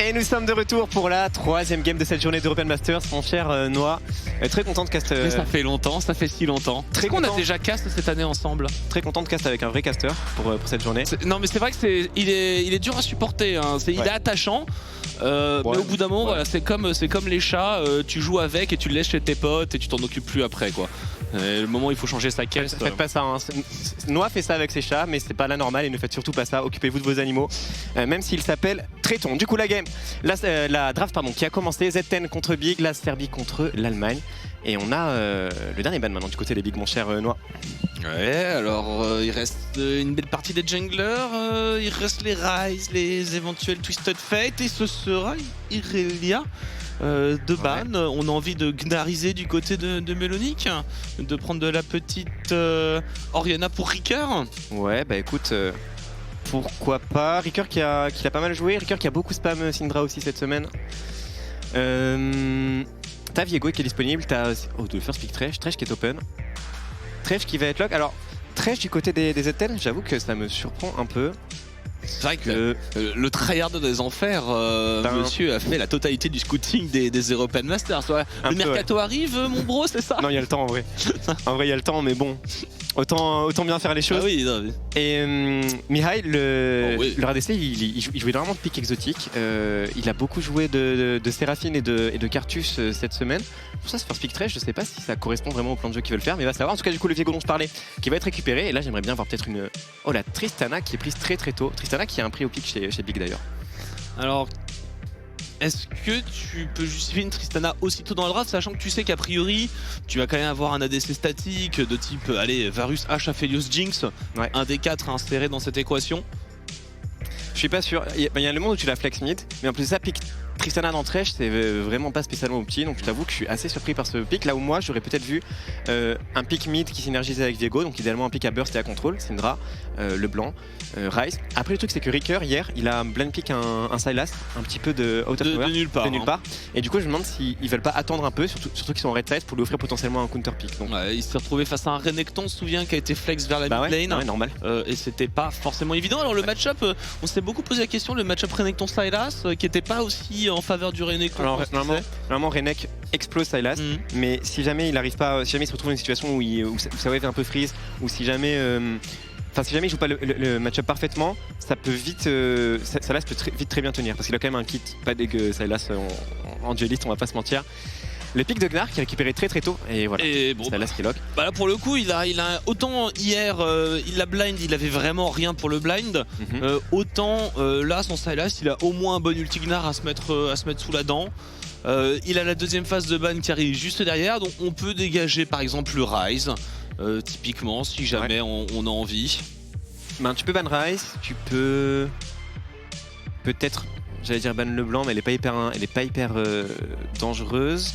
Et nous sommes de retour pour la troisième game de cette journée d'European Masters, mon cher Noah. Très content de cast. Ça fait longtemps, ça fait si longtemps. Très qu'on content. a déjà cast cette année ensemble. Très content de cast avec un vrai caster pour cette journée. Non mais c'est vrai que il est dur à supporter, hein. Il est attachant. Mais au bout d'un moment, voilà, c'est comme les chats, tu joues avec et tu le laisses chez tes potes et tu t'en occupes plus après quoi. Le moment où il faut changer sa caisse. Faites pas ça, hein. Noah fait ça avec ses chats, mais c'est pas la normale et ne faites surtout pas ça. Occupez-vous de vos animaux, même s'il s'appelle Tréton. Du coup, la game, la draft pardon, qui a commencé, Z10 contre Big, la Serbie contre l'Allemagne. Et on a le dernier ban maintenant du côté des Big, mon cher Noah. Ouais, alors il reste une belle partie des junglers, il reste les Ryze, les éventuels Twisted Fate et ce sera Irelia de ban. Ouais. On a envie de gnariser du côté de Melonic, de prendre de la petite Orianna pour Ricker. Ouais, bah écoute, pourquoi pas. Ricker qui a pas mal joué, Ricker qui a beaucoup spam Syndra aussi cette semaine. T'as Viego qui est disponible, t'as le first pick Thresh qui est open. Thresh qui va être lock. Alors, Thresh du côté des Z10, j'avoue que ça me surprend un peu. C'est vrai que le tryhard des enfers, monsieur a fait la totalité du scouting des European Masters. Le mercato arrive, mon bro, c'est ça? Non, il y a le temps en vrai. En vrai, il y a le temps, mais bon. Autant bien faire les choses. Ah oui, non, mais... Et Mihai, le RADC, il jouait énormément de pics exotiques. Il a beaucoup joué de Séraphine et de Cartus cette semaine. Pour ça, ce first pick Thresh, je sais pas si ça correspond vraiment au plan de jeu qu'ils veulent faire, mais il va savoir. En tout cas, du coup, le Viego dont je parlais, qui va être récupéré. Et là, j'aimerais bien voir peut-être une. Oh, la Tristana qui est prise très tôt. Tristana qui a un prix au pic chez Big d'ailleurs. Alors. Est-ce que tu peux justifier une Tristana aussitôt dans le draft, sachant que tu sais qu'a priori, tu vas quand même avoir un ADC statique de type, allez, Varus, H, Aphelios, Jinx, ouais. Un des 4 inséré dans cette équation? Je suis pas sûr. Il y a le monde où tu la flex mid, mais en plus ça pique Tristana dans Thresh, c'est vraiment pas spécialement opti, donc je t'avoue que je suis assez surpris par ce pick. Là où moi j'aurais peut-être vu un pick mid qui synergisait avec Viego, donc idéalement un pick à burst et à contrôle, Syndra, le blanc, Ryze. Après le truc c'est que Ricker hier il a blend pick un Sylas, un petit peu de out of nowhere, de nulle part. Et du coup je me demande s'ils veulent pas attendre un peu, surtout qu'ils sont en red side pour lui offrir potentiellement un counter pick. Donc... Ouais, il s'est retrouvé face à un Renekton, on se souvient, qui a été flex vers la mid lane. Ouais, normal. Et c'était pas forcément évident. Alors le match-up, on s'est beaucoup posé la question, le match-up Renekton Sylas, qui était pas aussi en faveur du Renekton. Alors normalement Renek explose Sylas, mais si jamais il arrive pas, si jamais il se retrouve dans une situation où sa wave est un peu freeze, ou si jamais si jamais il joue pas le match-up parfaitement, ça peut vite, Sylas peut très bien tenir, parce qu'il a quand même un kit pas dégueu, Sylas en dueliste, on va pas se mentir. Le pic de Gnar qui est récupéré très tôt, et voilà, et bon, Sylas qui est lock. Bah là pour le coup, il a autant hier, il a blind, il avait vraiment rien pour le blind, autant là son Sylas, il a au moins un bon ulti Gnar à se mettre sous la dent. Il a la deuxième phase de ban qui arrive juste derrière, donc on peut dégager par exemple le Ryze, typiquement si jamais on a envie. Ben, tu peux ban Ryze, tu peux peut-être, j'allais dire ban le blanc, mais elle est pas hyper dangereuse.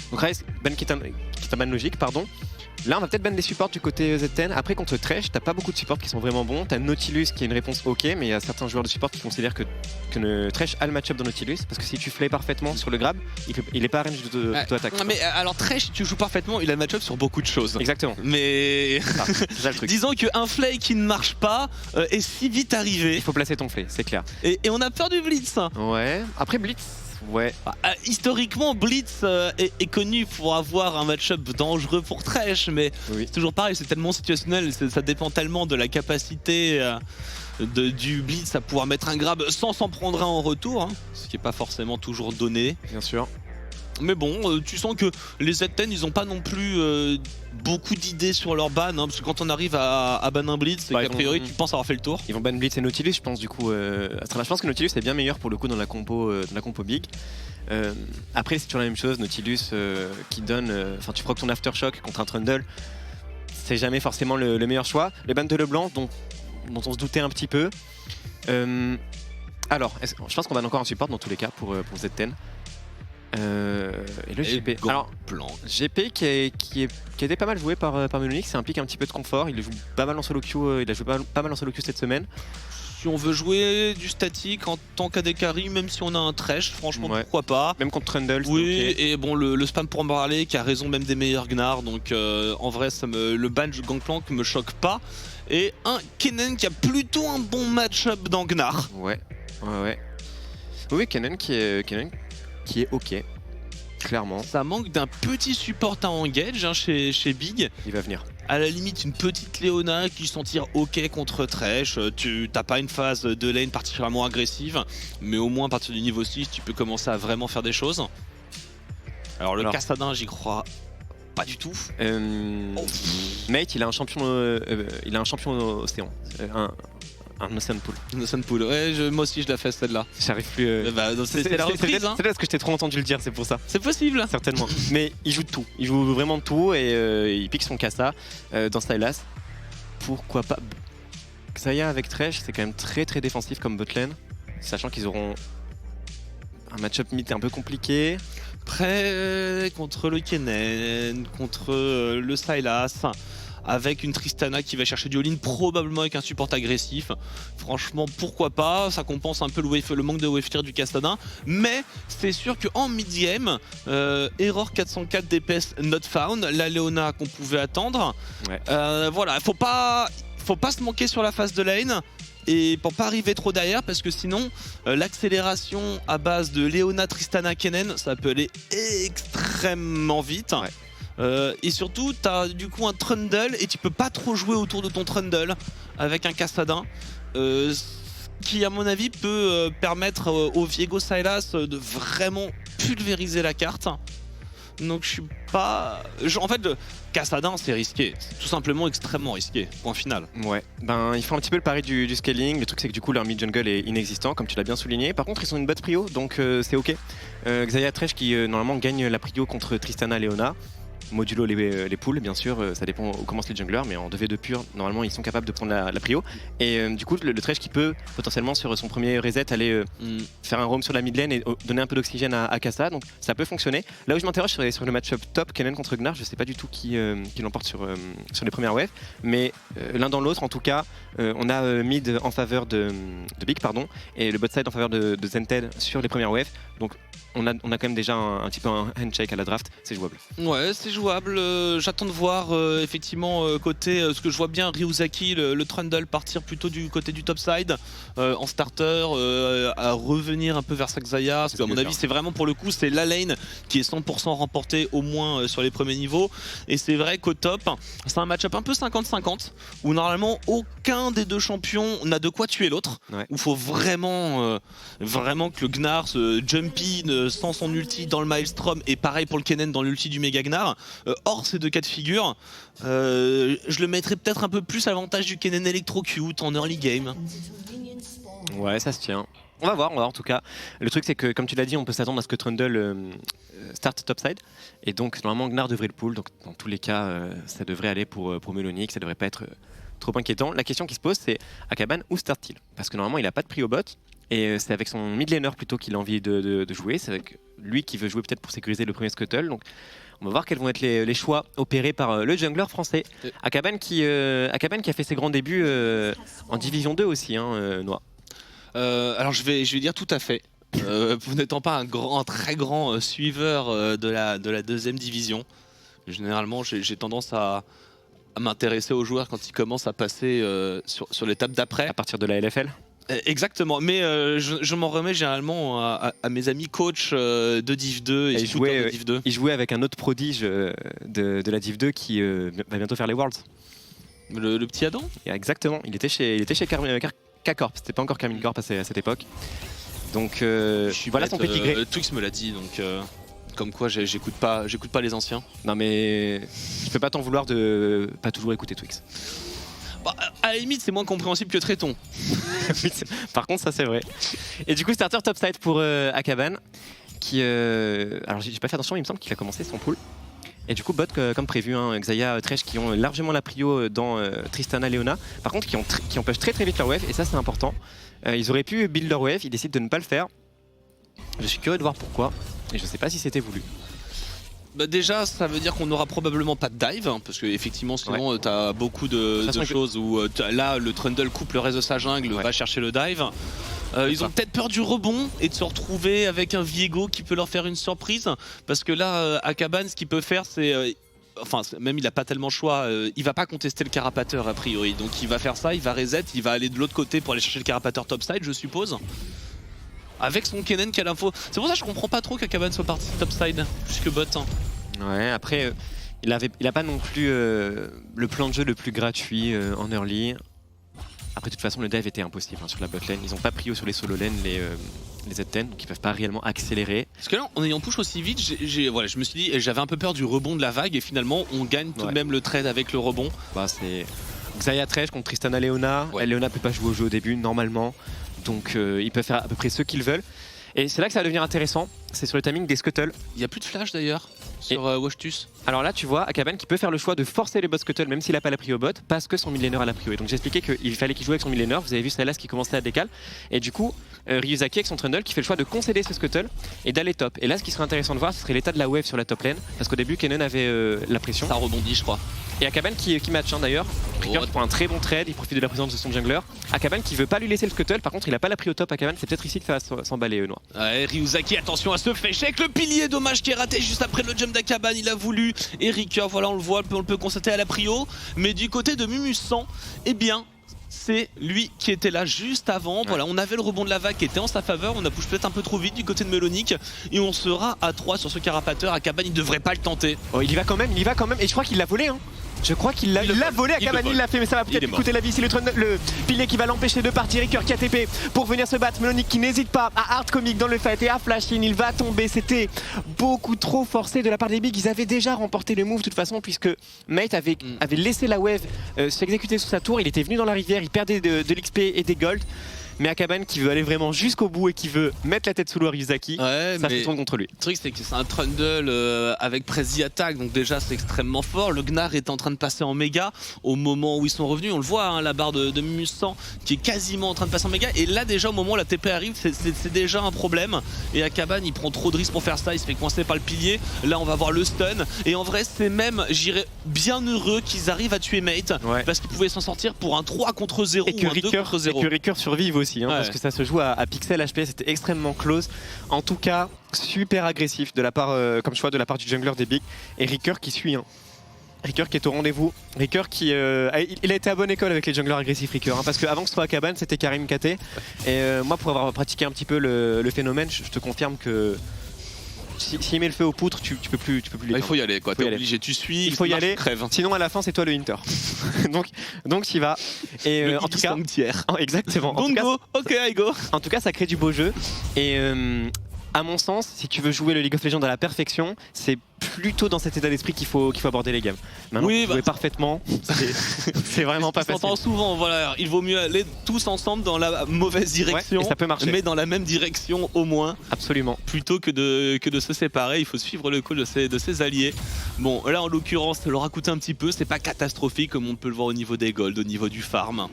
Donc Ryze, ban qui est un ban logique, pardon. Là on va peut-être ban des supports du côté Z10. Après contre Thresh, t'as pas beaucoup de supports qui sont vraiment bons. T'as Nautilus qui a une réponse ok, mais il y a certains joueurs de support qui considèrent que Thresh a le match-up dans Nautilus, parce que si tu flay parfaitement sur le grab, il est pas à range d'auto-attaque. Mais alors Thresh, si tu joues parfaitement, il a le match-up sur beaucoup de choses. Exactement. Mais c'est ça le truc. Disons qu'un flay qui ne marche pas est si vite arrivé. Il faut placer ton flay, c'est clair. Et on a peur du Blitz. Ouais, après Blitz. Ouais. Historiquement, Blitz est connu pour avoir un match-up dangereux pour Thresh, mais c'est toujours pareil, c'est tellement situationnel, ça dépend tellement de la capacité du Blitz à pouvoir mettre un grab sans s'en prendre un en retour, hein, ce qui n'est pas forcément toujours donné. Bien sûr. Mais bon, tu sens que les Z10 ils ont pas non plus beaucoup d'idées sur leur ban, hein, parce que quand on arrive à ban un Blitz, a priori tu penses avoir fait le tour. Ils vont ban Blitz et Nautilus, je pense du coup. Je pense que Nautilus est bien meilleur pour le coup dans la compo Big. Après c'est toujours la même chose, Nautilus qui donne, tu procs ton Aftershock contre un Trundle, c'est jamais forcément le meilleur choix. Les bans de Leblanc dont on se doutait un petit peu. Alors, je pense qu'on va encore un support dans tous les cas pour Z10. Et le GP. Alors, GP qui a été pas mal joué par Melonic, c'est un pick un petit peu de confort. Il joue pas mal en solo queue, il a joué pas mal en solo queue cette semaine. Si on veut jouer du statique en tant qu'AD carry, même si on a un Thresh, franchement pourquoi pas. Même contre Trundle. Oui, okay. Et bon le spam pour Marley qui a raison même des meilleurs Gnar, donc en vrai le ban Gangplank me choque pas. Et un Kennen qui a plutôt un bon match-up dans Gnar. Ouais. Oui, Kennen qui est ok, clairement. Ça manque d'un petit support à engage hein, chez Big. Il va venir. À la limite, une petite Leona qui s'en tire ok contre Thresh. Tu n'as pas une phase de lane particulièrement agressive, mais au moins à partir du niveau 6, tu peux commencer à vraiment faire des choses. Alors le Kassadin, j'y crois pas du tout. Mate, il a un champion océan. Un Ocean Pool. Un Ocean Pool, ouais, moi aussi je la fais celle-là. J'arrive plus. C'est la reprise, hein. C'est parce que je t'ai trop entendu le dire, c'est pour ça. C'est possible. Certainement. Mais il joue de tout. Il joue vraiment de tout et il pique son Kassa dans Sylas. Pourquoi pas. Xayah avec Thresh, c'est quand même très défensif comme botlane. Sachant qu'ils auront un match-up mid un peu compliqué. Après, contre le Kennen, contre le Sylas, avec une Tristana qui va chercher du all-in, probablement avec un support agressif. Franchement, pourquoi pas, ça compense un peu le manque de wave tier du Kassadin. Mais c'est sûr qu'en mid-game, error 404 DPS not found, la Leona qu'on pouvait attendre. Ouais. Voilà, faut pas se manquer sur la phase de lane. Et pour pas arriver trop derrière, parce que sinon l'accélération à base de Leona, Tristana, Kennen, ça peut aller extrêmement vite. Ouais. Et surtout, tu as du coup un Trundle et tu peux pas trop jouer autour de ton Trundle avec un Kassadin. Qui à mon avis peut permettre au Viego Sylas de vraiment pulvériser la carte. Donc je suis pas... En fait, le Kassadin c'est risqué, c'est tout simplement extrêmement risqué, point final. Ouais, ben ils font un petit peu le pari du scaling, le truc c'est que du coup leur mid jungle est inexistant comme tu l'as bien souligné. Par contre ils sont une bonne prio donc c'est ok. Xayah Thresh qui normalement gagne la prio contre Tristana Leona. Modulo les poules bien sûr, ça dépend où commencent les junglers, mais en 2v2 pur, normalement ils sont capables de prendre la prio. Et du coup le Thresh qui peut potentiellement sur son premier reset aller faire un roam sur la mid lane et donner un peu d'oxygène à Kassa, donc ça peut fonctionner. Là où je m'interroge sur le match-up top Kennen contre Gnar, je sais pas du tout qui l'emporte sur les premières waves, mais l'un dans l'autre en tout cas, on a mid en faveur de Big pardon, et le bot side en faveur de Zented sur les premières waves, donc on a quand même déjà un petit peu un handshake à la draft, c'est jouable. Ouais, c'est jouable. J'attends de voir effectivement côté ce que je vois bien Ryuzaki, le Trundle partir plutôt du côté du topside en starter, à revenir un peu vers Xayah. Parce qu'à mon avis, c'est vraiment pour le coup, c'est la lane qui est 100% remportée au moins sur les premiers niveaux. Et c'est vrai qu'au top, c'est un match-up un peu 50-50 où normalement aucun des deux champions n'a de quoi tuer l'autre. Ouais. Où il faut vraiment que le Gnar se jump in sans son ulti dans le Maelstrom et pareil pour le Kennen dans l'ulti du Mega Gnar. Hors ces deux cas de figure, je le mettrais peut-être un peu plus à l'avantage du Kennen Electrocute en early game. Ouais, ça se tient. On va voir en tout cas. Le truc c'est que comme tu l'as dit, on peut s'attendre à ce que Trundle start topside. Et donc normalement Gnar devrait le pull. Donc dans tous les cas, ça devrait aller pour Melonic, ça devrait pas être trop inquiétant. La question qui se pose c'est Akaban où start-t-il? Parce que normalement il a pas de prio bot. Et c'est avec son mid laner plutôt qu'il a envie de jouer. C'est avec lui qui veut jouer peut-être pour sécuriser le premier scuttle. Donc on va voir quels vont être les choix opérés par le jungler français. Akaban qui a fait ses grands débuts en Division 2 aussi, hein, Noah. Alors je vais dire tout à fait. Vous n'étant pas un très grand suiveur de la deuxième division, généralement j'ai tendance à m'intéresser aux joueurs quand ils commencent à passer sur l'étape d'après. À partir de la LFL. Exactement, mais je m'en remets généralement à mes amis coachs de Div 2 et de Div 2. Il jouait avec un autre prodige de la Div 2 qui va bientôt faire les Worlds. Le petit Adam. Exactement, il était chez K-Corp, c'était pas encore Carmine Corp à cette époque. Donc voilà son petit gré. Twix me l'a dit, donc comme quoi j'écoute pas les anciens. Non mais je peux pas t'en vouloir de pas toujours écouter Twix. Bah, à la limite c'est moins compréhensible que Tréton. Par contre ça c'est vrai. Et du coup starter topside pour Akaban qui alors j'ai pas fait attention, il me semble qu'il a commencé son pool. Et du coup bot comme prévu, hein, Xayah, Thresh qui ont largement la prio dans Tristana, Leona. Par contre qui empêchent très vite leur wave et ça c'est important. Ils auraient pu build leur wave, ils décident de ne pas le faire. Je suis curieux de voir pourquoi et je sais pas si c'était voulu. Bah déjà ça veut dire qu'on n'aura probablement pas de dive hein, parce que effectivement sinon ouais. T'as beaucoup de choses où là le Trundle coupe le reste de sa jungle, va chercher le dive. Ils ont peut-être peur du rebond et de se retrouver avec un Viego qui peut leur faire une surprise parce que là Akaban ce qu'il peut faire c'est enfin même il a pas tellement le choix, il va pas contester le carapateur a priori, donc il va faire ça, il va reset, il va aller de l'autre côté pour aller chercher le carapateur topside je suppose. avec son Kennen qui a l'info. C'est pour ça que je comprends pas trop qu'Akaban soit parti topside plus que bot. Ouais, après, il a pas non plus le plan de jeu le plus gratuit en early. Après, de toute façon, le dive était impossible sur la bot lane. Ils ont pas pris sur les solo lane les Z10, donc ils peuvent pas réellement accélérer. Parce que là, en ayant push aussi vite, voilà, je me suis dit, j'avais un peu peur du rebond de la vague, et finalement, on gagne tout de même le trade avec le rebond. Bah, c'est Xayah Thresh contre Tristana Leona. Leona peut pas jouer au jeu au début, normalement. Donc, ils peuvent faire à peu près ce qu'ils veulent. Et c'est là que ça va devenir intéressant, c'est sur le timing des scuttles. Il n'y a plus de flash d'ailleurs sur Washtus. Alors là tu vois Akaban qui peut faire le choix de forcer les bot scuttle même s'il n'a pas la prio au bot parce que son midlaner a la prio. Et donc j'ai expliqué qu'il fallait qu'il joue avec son midlaner, vous avez vu Sylas qui commençait à décaler. Et du coup Ryuzaki avec son trundle qui fait le choix de concéder ce scuttle et d'aller top. Et là ce qui serait intéressant de voir ce serait l'état de la wave sur la top lane parce qu'au début Kennen avait la pression. Ça rebondit je crois. Et Akaban qui match d'ailleurs, Ricker pour un très bon trade, il profite de la présence de son jungler. Akaban qui veut pas lui laisser le scuttle, par contre il a pas la prio top. Akaban c'est peut-être ici qu'il va s'emballer noir. Ouais, Ryuzaki attention à ce flash avec le pilier, dommage qui est raté juste après le jump d'Akaban, il a voulu. Et Ricker voilà on le voit, on le peut constater à la prio. Mais du côté de Mumussan, eh bien c'est lui qui était là juste avant. Voilà, on avait le rebond de la vague qui était en sa faveur. On a poussé peut-être un peu trop vite du côté de Melonic. Et on sera à 3 sur ce carapateur. Akaban, il devrait pas le tenter. Oh, il y va quand même. Et je crois qu'il l'a volé. Je crois qu'il l'a volé. Akaban, il l'a fait, mais ça va peut-être lui coûter la vie. C'est le pilier qui va l'empêcher de partir. Ricker qui a TP pour venir se battre. Melonic qui n'hésite pas à hard comic dans le fight et à flash in. Il va tomber. C'était beaucoup trop forcé de la part des bigs. Ils avaient déjà remporté le move de toute façon, puisque Mate avait laissé la wave s'exécuter sous sa tour. Il était venu dans la rivière. Il perdait de l'XP et des gold. Mais Akaban qui veut aller vraiment jusqu'au bout et qui veut mettre la tête sous l'eau à Ryuzaki, ça se tourne contre lui. Le truc c'est que c'est un trundle avec Prezi attaque, donc déjà c'est extrêmement fort. Le Gnar est en train de passer en méga au moment où ils sont revenus. On le voit, la barre de Mumussan qui est quasiment en train de passer en méga. Et là déjà au moment où la TP arrive, c'est déjà un problème. Et Akaban il prend trop de risques pour faire ça, il se fait coincer par le pilier. Là on va voir le stun. Et en vrai c'est même, j'irais bien heureux qu'ils arrivent à tuer Mate. Parce qu'ils pouvaient s'en sortir pour un 3 contre 0 ou un 2 contre 0. Et que Ricker survive aussi. Parce que ça se joue à pixel HP, c'était extrêmement close. En tout cas, super agressif de la part, comme choix de la part du jungler des bigs. Et Ricker qui suit. Ricker qui est au rendez-vous. Ricker qui il a été à bonne école avec les junglers agressifs Ricker. Parce qu'avant que ce soit Akaban, c'était Karim KT. Et moi, pour avoir pratiqué un petit peu le phénomène, je te confirme que s'il met le feu aux poutres, tu peux plus il faut y aller quoi, t'es obligé, tu suis, il faut y aller, crève. Sinon à la fin c'est toi le Hunter. donc tu y vas. Et en tout cas, exactement. Don't go, ok I go. En tout cas ça crée du beau jeu. Et à mon sens, si tu veux jouer le League of Legends à la perfection, c'est plutôt dans cet état d'esprit qu'il faut aborder les games. Maintenant, jouer parfaitement, c'est vraiment pas facile. On entend souvent, voilà, il vaut mieux aller tous ensemble dans la mauvaise direction, et ça peut marcher. Mais dans la même direction au moins. Absolument. Plutôt que de se séparer, il faut suivre le call de ses alliés. Bon, là en l'occurrence, ça leur a coûté un petit peu, c'est pas catastrophique comme on peut le voir au niveau des golds, au niveau du farm.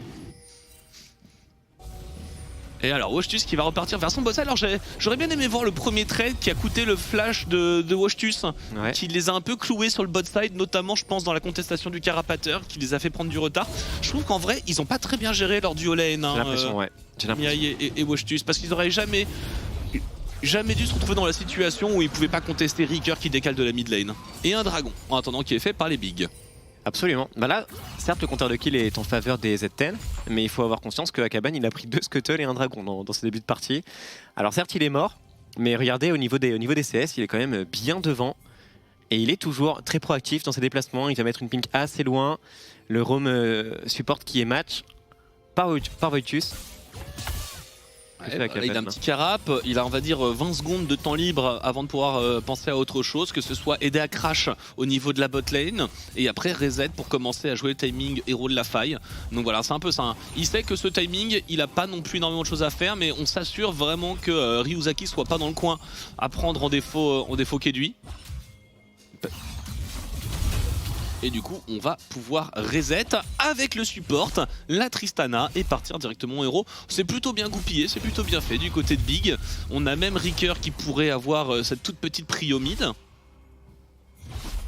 Et alors Washtus qui va repartir vers son boss. Alors j'aurais bien aimé voir le premier trade qui a coûté le flash de Washtus, qui les a un peu cloués sur le bot side, notamment je pense dans la contestation du carapateur, qui les a fait prendre du retard. Je trouve qu'en vrai ils ont pas très bien géré leur duo lane, j'ai l'impression, Miaille et Washtus, parce qu'ils auraient jamais dû se retrouver dans la situation où ils pouvaient pas contester Ricker qui décale de la mid lane. Et un dragon, en attendant qui est fait par les bigs. Absolument. Bah là, certes, le compteur de kill est en faveur des Z10, mais il faut avoir conscience que Akaban, il a pris 2 scuttles et un dragon dans ce début de partie. Alors certes, il est mort, mais regardez, au niveau des CS, il est quand même bien devant. Et il est toujours très proactif dans ses déplacements. Il va mettre une pink assez loin. Le roam support qui est match par Voitus. Il a un petit carap, il a on va dire 20 secondes de temps libre avant de pouvoir penser à autre chose, que ce soit aider à crash au niveau de la bot lane et après reset pour commencer à jouer le timing héros de la faille. Donc voilà, c'est un peu ça. Il sait que ce timing, il a pas non plus énormément de choses à faire, mais on s'assure vraiment que Ryuzaki soit pas dans le coin à prendre en défaut Kedui. Et du coup on va pouvoir reset avec le support, la Tristana, et partir directement au héros. C'est plutôt bien goupillé, c'est plutôt bien fait du côté de Big. On a même Ricker qui pourrait avoir cette toute petite prio mid.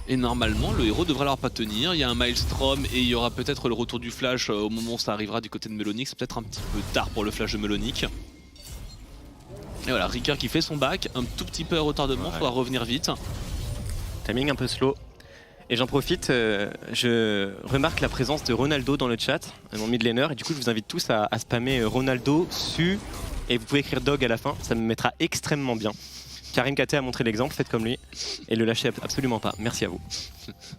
Et normalement le héros devrait leur pas tenir. Il y a un Maelstrom et il y aura peut-être le retour du flash au moment où ça arrivera du côté de Melonic. C'est peut-être un petit peu tard pour le flash de Melonic. Et voilà, Ricker qui fait son back, un tout petit peu à retardement, faudra revenir vite. Timing un peu slow. Et j'en profite, je remarque la présence de Ronaldo dans le chat, mon mid laner, et du coup je vous invite tous à spammer Ronaldo et vous pouvez écrire dog à la fin, ça me mettra extrêmement bien. Karim KT a montré l'exemple, faites comme lui et le lâchez absolument pas. Merci à vous.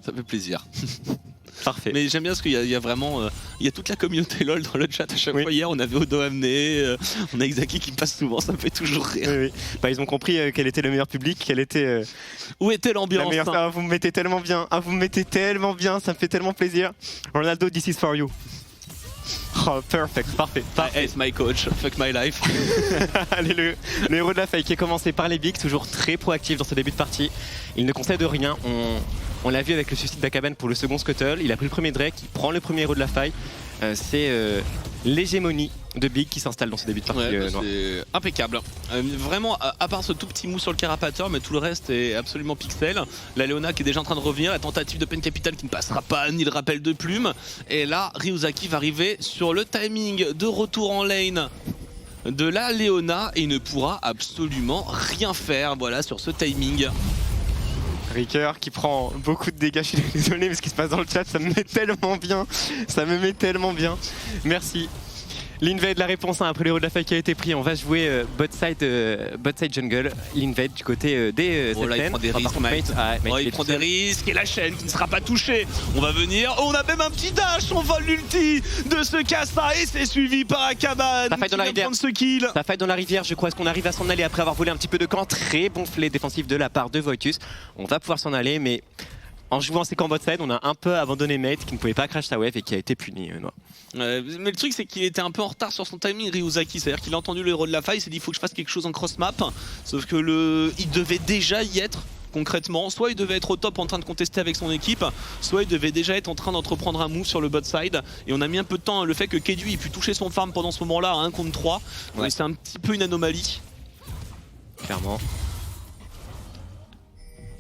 Ça fait plaisir. Parfait. Mais j'aime bien parce qu'il y a vraiment il y a toute la communauté LOL dans le chat à chaque fois. Hier on avait Odo amené, on a Exaki qui passe souvent, ça me fait toujours rire. Oui. Bah, ils ont compris quel était le meilleur public, quel était où était l'ambiance. Ah, vous me mettez tellement bien, ça me fait tellement plaisir. Ronaldo, this is for you. Oh, perfect, parfait. It's my coach, fuck my life. Allez, le héros de la faille qui est commencé par les bigs, toujours très proactif dans ce début de partie. Il ne concède rien. On l'a vu avec le suicide d'Akaban pour le second Scuttle. Il a pris le premier Drake, il prend le premier héros de la faille. C'est l'hégémonie de Big qui s'installe dans ce début de partie. C'est impeccable. Vraiment, à part ce tout petit mou sur le carapateur, mais tout le reste est absolument pixel. La Leona qui est déjà en train de revenir, la tentative de Pen Capital qui ne passera pas, ni le rappel de plume. Et là, Ryuzaki va arriver sur le timing de retour en lane de la Leona et il ne pourra absolument rien faire, voilà, sur ce timing. Ricker qui prend beaucoup de dégâts, je suis désolé mais ce qui se passe dans le chat ça me met tellement bien, merci. L'invade, la réponse après l'héros de la faille qui a été pris, on va jouer bot side jungle, l'invade du côté des là, il prend des risques, il prend des risques et la chaîne qui ne sera pas touchée. On va venir, on a même un petit dash, on vole l'ulti de ce Kassa et c'est suivi par Akaban qui vient de prendre ce kill. Ça fight dans la rivière, je crois, est-ce qu'on arrive à s'en aller après avoir volé un petit peu de camp. Très bon filet défensif de la part de Voitus. On va pouvoir s'en aller mais en jouant ces camps bot side, on a un peu abandonné Mate qui ne pouvait pas crash sa wave et qui a été puni. Mais le truc c'est qu'il était un peu en retard sur son timing, Ryuzaki, c'est-à-dire qu'il a entendu le héros de la faille, il s'est dit il faut que je fasse quelque chose en cross map, sauf que il devait déjà y être concrètement, soit il devait être au top en train de contester avec son équipe, soit il devait déjà être en train d'entreprendre un move sur le bot side et on a mis un peu de temps, le fait que Kedu ait pu toucher son farm pendant ce moment là à 1 contre 3, c'est un petit peu une anomalie. Clairement.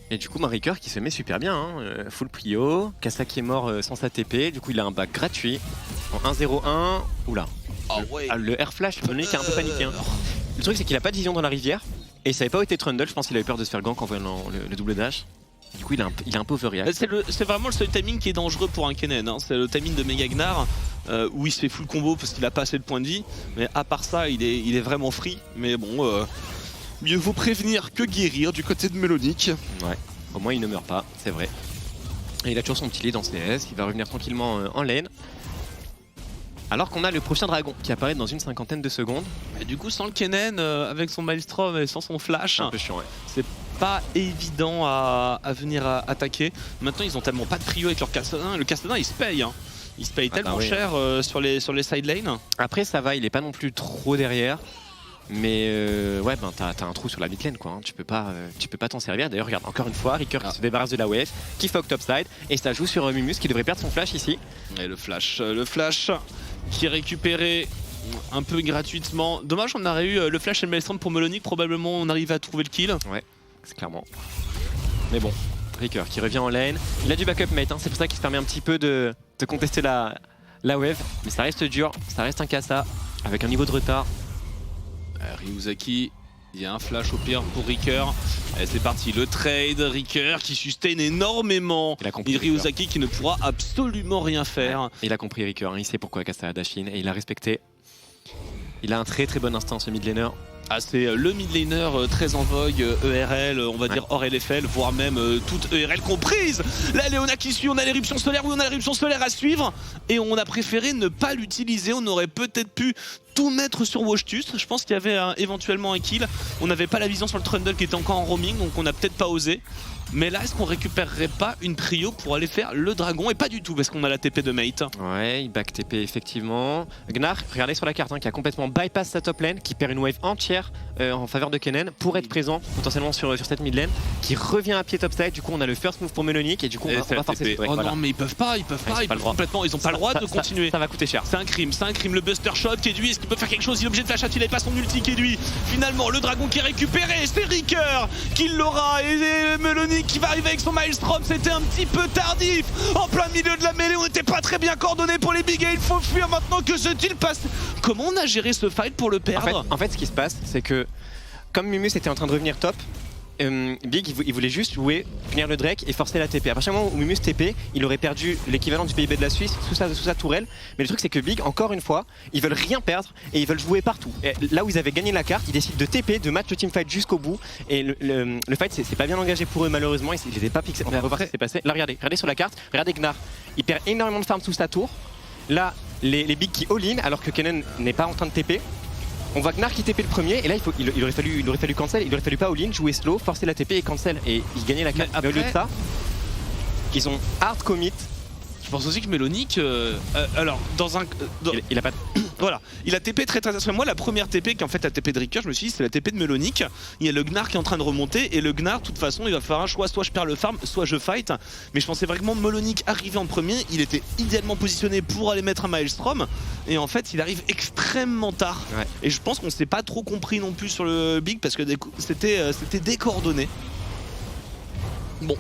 Et du coup, Mariker qui se met super bien, full prio. Kassa qui est mort sans sa TP, du coup il a un back gratuit en 1-0-1. Oula. Le air flash, le qui a un peu paniqué. Le truc c'est qu'il a pas de vision dans la rivière et il savait pas où était Trundle, je pense qu'il avait peur de se faire gank en voyant le double dash. Du coup il a un peu overreact. C'est vraiment le seul timing qui est dangereux pour un Kennen, c'est le timing de Mega Gnar où il se fait full combo parce qu'il a pas assez de points de vie. Mais à part ça, il est vraiment free. Mais bon... mieux vaut prévenir que guérir du côté de Melonic. Ouais, au moins il ne meurt pas, c'est vrai. Et il a toujours son petit lead en CS, il va revenir tranquillement en lane. Alors qu'on a le prochain dragon qui apparaît dans une 50aine de secondes. Et du coup sans le Kennen, avec son Maelstrom et sans son flash, c'est un peu chiant, c'est pas évident à venir attaquer. Maintenant ils ont tellement pas de prio avec leur Castellan, le Castellan il se paye. Il se paye tellement cher sur les side lanes. Après ça va, il est pas non plus trop derrière. Mais ouais, ben t'as un trou sur la mid lane quoi, tu peux pas t'en servir. D'ailleurs regarde, encore une fois, Ricker qui se débarrasse de la wave, qui fuck topside, et ça joue sur Mumus qui devrait perdre son flash ici. Et le flash qui est récupéré un peu gratuitement. Dommage, on aurait eu le flash et le Maelstrom pour Melonic, probablement on arrive à trouver le kill. Ouais, c'est clairement. Mais bon, Ricker qui revient en lane, il a du backup mate, c'est pour ça qu'il se permet un petit peu de contester la wave, mais ça reste dur, ça reste un Kassa avec un niveau de retard. Ryuzaki, il y a un flash au pire pour Ricker. C'est parti, le trade, Ricker qui sustain énormément. Et Ryuzaki qui ne pourra absolument rien faire. Ouais. Il a compris Ricker, il sait pourquoi Kassa a dash in et il a respecté. Il a un très très bon instinct ce mid laner. Ah, c'est le mid laner très en vogue, ERL, on va dire hors LFL, voire même toute ERL comprise. La Leona qui suit, on a l'éruption solaire, oui on a l'éruption solaire à suivre. Et on a préféré ne pas l'utiliser, on aurait peut-être pu tout mettre sur Washtus. Je pense qu'il y avait éventuellement un kill. On n'avait pas la vision sur le Trundle qui était encore en roaming, donc on n'a peut-être pas osé. Mais là, est-ce qu'on récupérerait pas une prio pour aller faire le dragon? Et pas du tout, parce qu'on a la TP de Mate. Ouais, il back TP effectivement. Gnar, regardez sur la carte, qui a complètement bypass sa top lane, qui perd une wave entière en faveur de Kennen pour être présent potentiellement sur cette mid lane, qui revient à pied topside. Du coup, on a le first move pour Melonic et du coup, on va forcer. Oh non, mais ils peuvent pas, complètement, ils ont pas le droit de continuer. Ça va coûter cher. C'est un crime, le buster shot. Kedui, est-ce qu'il peut faire quelque chose? Il est obligé de flash out, il n'avait pas son ulti. Kedui, finalement, le dragon qui est récupéré, c'est Ricker qui l'aura et Melonic qui va arriver avec son Maelstrom, c'était un petit peu tardif. En plein milieu de la mêlée, on n'était pas très bien coordonné pour les big et il faut fuir maintenant. Que se-t-il passe? Comment on a géré ce fight pour le perdre? En fait, ce qui se passe, c'est que comme Mumus était en train de revenir top, Big il voulait juste jouer, finir le Drake et forcer la TP. À partir du moment où Mumus TP, il aurait perdu l'équivalent du PIB de la Suisse sous sa tourelle. Mais le truc c'est que Big, encore une fois, ils veulent rien perdre et ils veulent jouer partout. Et là où ils avaient gagné la carte, ils décident de TP, de match le teamfight jusqu'au bout. Et le fight c'est pas bien engagé pour eux malheureusement, ils n'étaient pas pixés. On va revoir ce qui s'est passé. Là regardez sur la carte, regardez Gnar, il perd énormément de farm sous sa tour. Là les Big qui all-in alors que Kennen n'est pas en train de TP. On voit Gnar qui TP le premier et là il aurait fallu cancel, il aurait fallu pas all-in, jouer slow, forcer la TP et cancel et il gagnait la carte. Mais au lieu de ça, ils ont hard commit. Je pense aussi que Melonic, alors dans un... Il a pas... Voilà, il a TP très très... Moi la première TP qui en fait la TP de Ricker, je me suis dit c'est la TP de Melonic. Il y a le Gnar qui est en train de remonter et le Gnar de toute façon il va faire un choix, soit je perds le farm, soit je fight. Mais je pensais vraiment Melonic arriver en premier, il était idéalement positionné pour aller mettre un Maelstrom. Et en fait il arrive extrêmement tard. Ouais. Et je pense qu'on s'est pas trop compris non plus sur le Big parce que c'était décoordonné. Bon.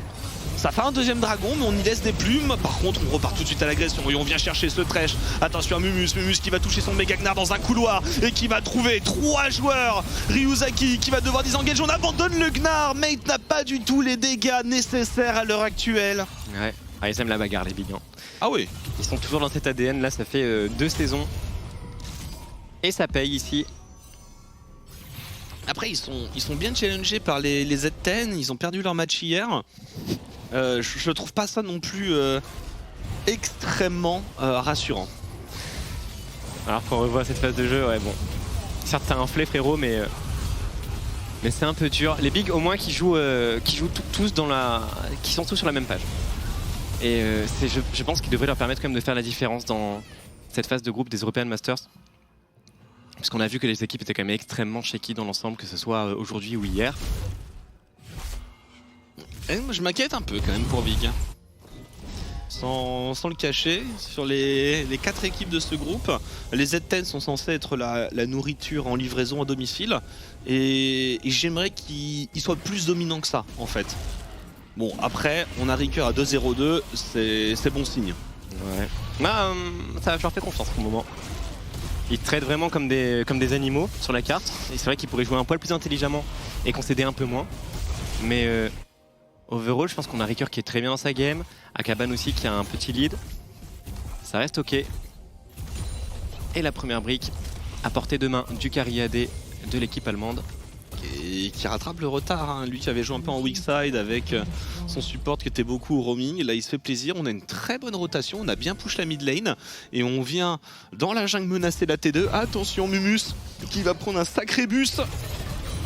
Ça fait un deuxième dragon, mais on y laisse des plumes. Par contre, on repart tout de suite à l'agression et on vient chercher ce Thresh. Attention à Mumus qui va toucher son méga Gnar dans un couloir et qui va trouver 3 joueurs. Ryuzaki qui va devoir disengage. On abandonne le Gnar. Mate n'a pas du tout les dégâts nécessaires à l'heure actuelle. Ouais, ah, ils aiment la bagarre les Big. Hein. Ah oui. Ils sont toujours dans cet ADN, là ça fait 2 saisons. Et ça paye ici. Après, ils sont bien challengés par les Z10. Ils ont perdu leur match hier. Je trouve pas ça non plus extrêmement rassurant. Alors quand on revoit cette phase de jeu, ouais bon. Certes t'as un flé frérot mais c'est un peu dur. Les Big au moins qui jouent tous qui sont tous sur la même page. Et je pense qu'il devrait leur permettre quand même de faire la différence dans cette phase de groupe des European Masters. Parce qu'on a vu que les équipes étaient quand même extrêmement shaky dans l'ensemble, que ce soit aujourd'hui ou hier. Et moi, je m'inquiète un peu quand même pour Big. Sans le cacher, sur les 4 équipes de ce groupe, les Z10 sont censés être la nourriture en livraison à domicile. Et j'aimerais qu'ils soient plus dominants que ça en fait. Bon après, on a Ricker à 2-0-2, c'est bon signe. Ouais. Bah, ça, je leur fais confiance pour le moment. Ils traitent vraiment comme des animaux sur la carte. Et c'est vrai qu'ils pourraient jouer un poil plus intelligemment et concéder un peu moins. Mais overall, je pense qu'on a Ricker qui est très bien dans sa game. Akaban aussi qui a un petit lead. Ça reste ok. Et la première brique à portée de main du carry AD de l'équipe allemande. Et qui rattrape le retard, hein. Lui qui avait joué un peu en weak side avec son support qui était beaucoup au roaming. Là il se fait plaisir, on a une très bonne rotation, on a bien push la mid lane. Et on vient dans la jungle menacer la T2. Attention Mumus qui va prendre un sacré bus.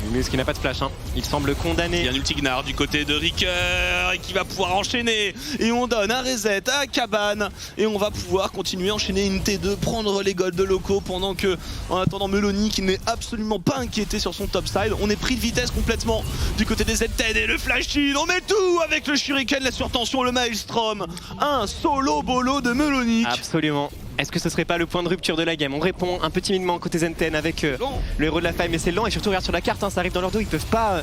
Mumus qui n'a pas de flash, hein. Il semble condamné. Il y a un ulti Gnar du côté de Ricker et qui va pouvoir enchaîner. Et on donne un reset à Cabane. Et on va pouvoir continuer à enchaîner une T2, prendre les golds de locaux pendant que, en attendant, Meloni qui n'est absolument pas inquiété sur son top side. On est pris de vitesse complètement du côté des Z10 et le flash in. On met tout avec le shuriken, la surtension, le maelstrom. Un solo bolo de Meloni. Absolument. Est-ce que ce serait pas le point de rupture de la game? On répond un peu timidement côté Z10 avec le héros de la faille, mais c'est lent et surtout regarde sur la carte, hein, ça arrive dans leur dos, ils peuvent pas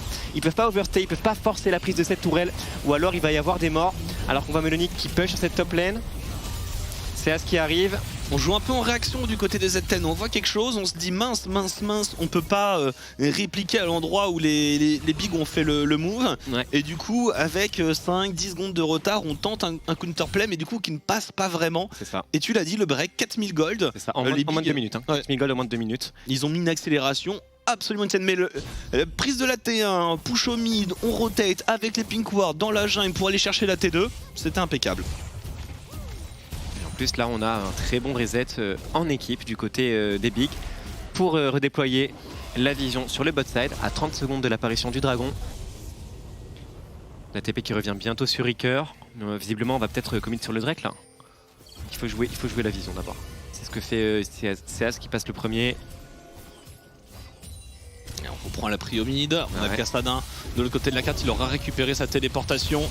overstay, ils peuvent pas forcer la prise de cette tourelle ou alors il va y avoir des morts alors qu'on voit Melonic qui push sur cette top lane. C'est à ce qui arrive. On joue un peu en réaction du côté des Z10, on voit quelque chose, on se dit mince, on peut pas répliquer à l'endroit où les bigs ont fait le move. Ouais. Et du coup avec 5-10 secondes de retard on tente un counterplay mais du coup qui ne passe pas vraiment. C'est ça. Et tu l'as dit, le break 4000 gold. C'est ça, en moins de 2 minutes. Hein. Ouais. 4000 gold en moins de 2 minutes. Ils ont mis une accélération absolument insane, mais prise de la T1, push au mid, on rotate avec les pink wards dans la jungle pour aller chercher la T2, c'était impeccable. En plus là on a un très bon reset en équipe du côté des Bigs pour redéployer la vision sur le bot side à 30 secondes de l'apparition du dragon. La TP qui revient bientôt sur Ricker. Visiblement on va peut-être commit sur le Drake là. Il faut jouer la vision d'abord. C'est ce que fait CAS qui passe le premier. Et on reprend la prio mid, on a Kassadin de l'autre côté de la carte, il aura récupéré sa téléportation.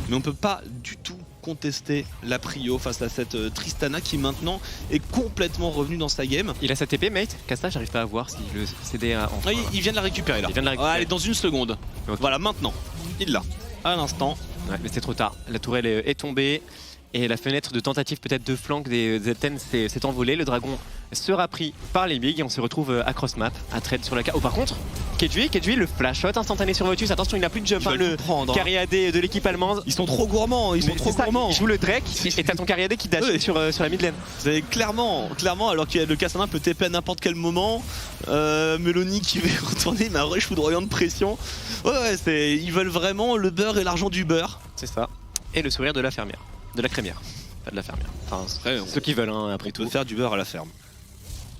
Mais on peut pas du tout contester la prio face à cette Tristana qui maintenant est complètement revenue dans sa game. Il a sa TP mate, Kasta j'arrive pas à voir si le CD a enfin... Il vient de la récupérer là. Il vient de la récupérer. Allez, dans une seconde. Okay. Voilà, maintenant, il l'a. À l'instant. Ouais, mais c'est trop tard. La tourelle est tombée. Et la fenêtre de tentative peut-être de flank des ZN s'est envolée. Le dragon sera pris par les bigs et on se retrouve à cross-map, à trade sur la carte. Oh par contre, Kedui, le flash shot instantané sur Motus. Attention, il n'a plus de jump, le carry AD de l'équipe allemande. Ils sont trop gourmands, ils joue le Drake et t'as ton carry AD qui dash sur la mid lane. C'est clairement, alors que le Kassadin peut TP à n'importe quel moment. Melony qui va retourner, mais un rush foudroyant de pression. Ouais, ils veulent vraiment le beurre et l'argent du beurre. C'est ça. Et le sourire de la fermière. De la crémière. Pas de la fermière. Enfin, ceux qui veulent, hein, après tout. Faire du beurre à la ferme.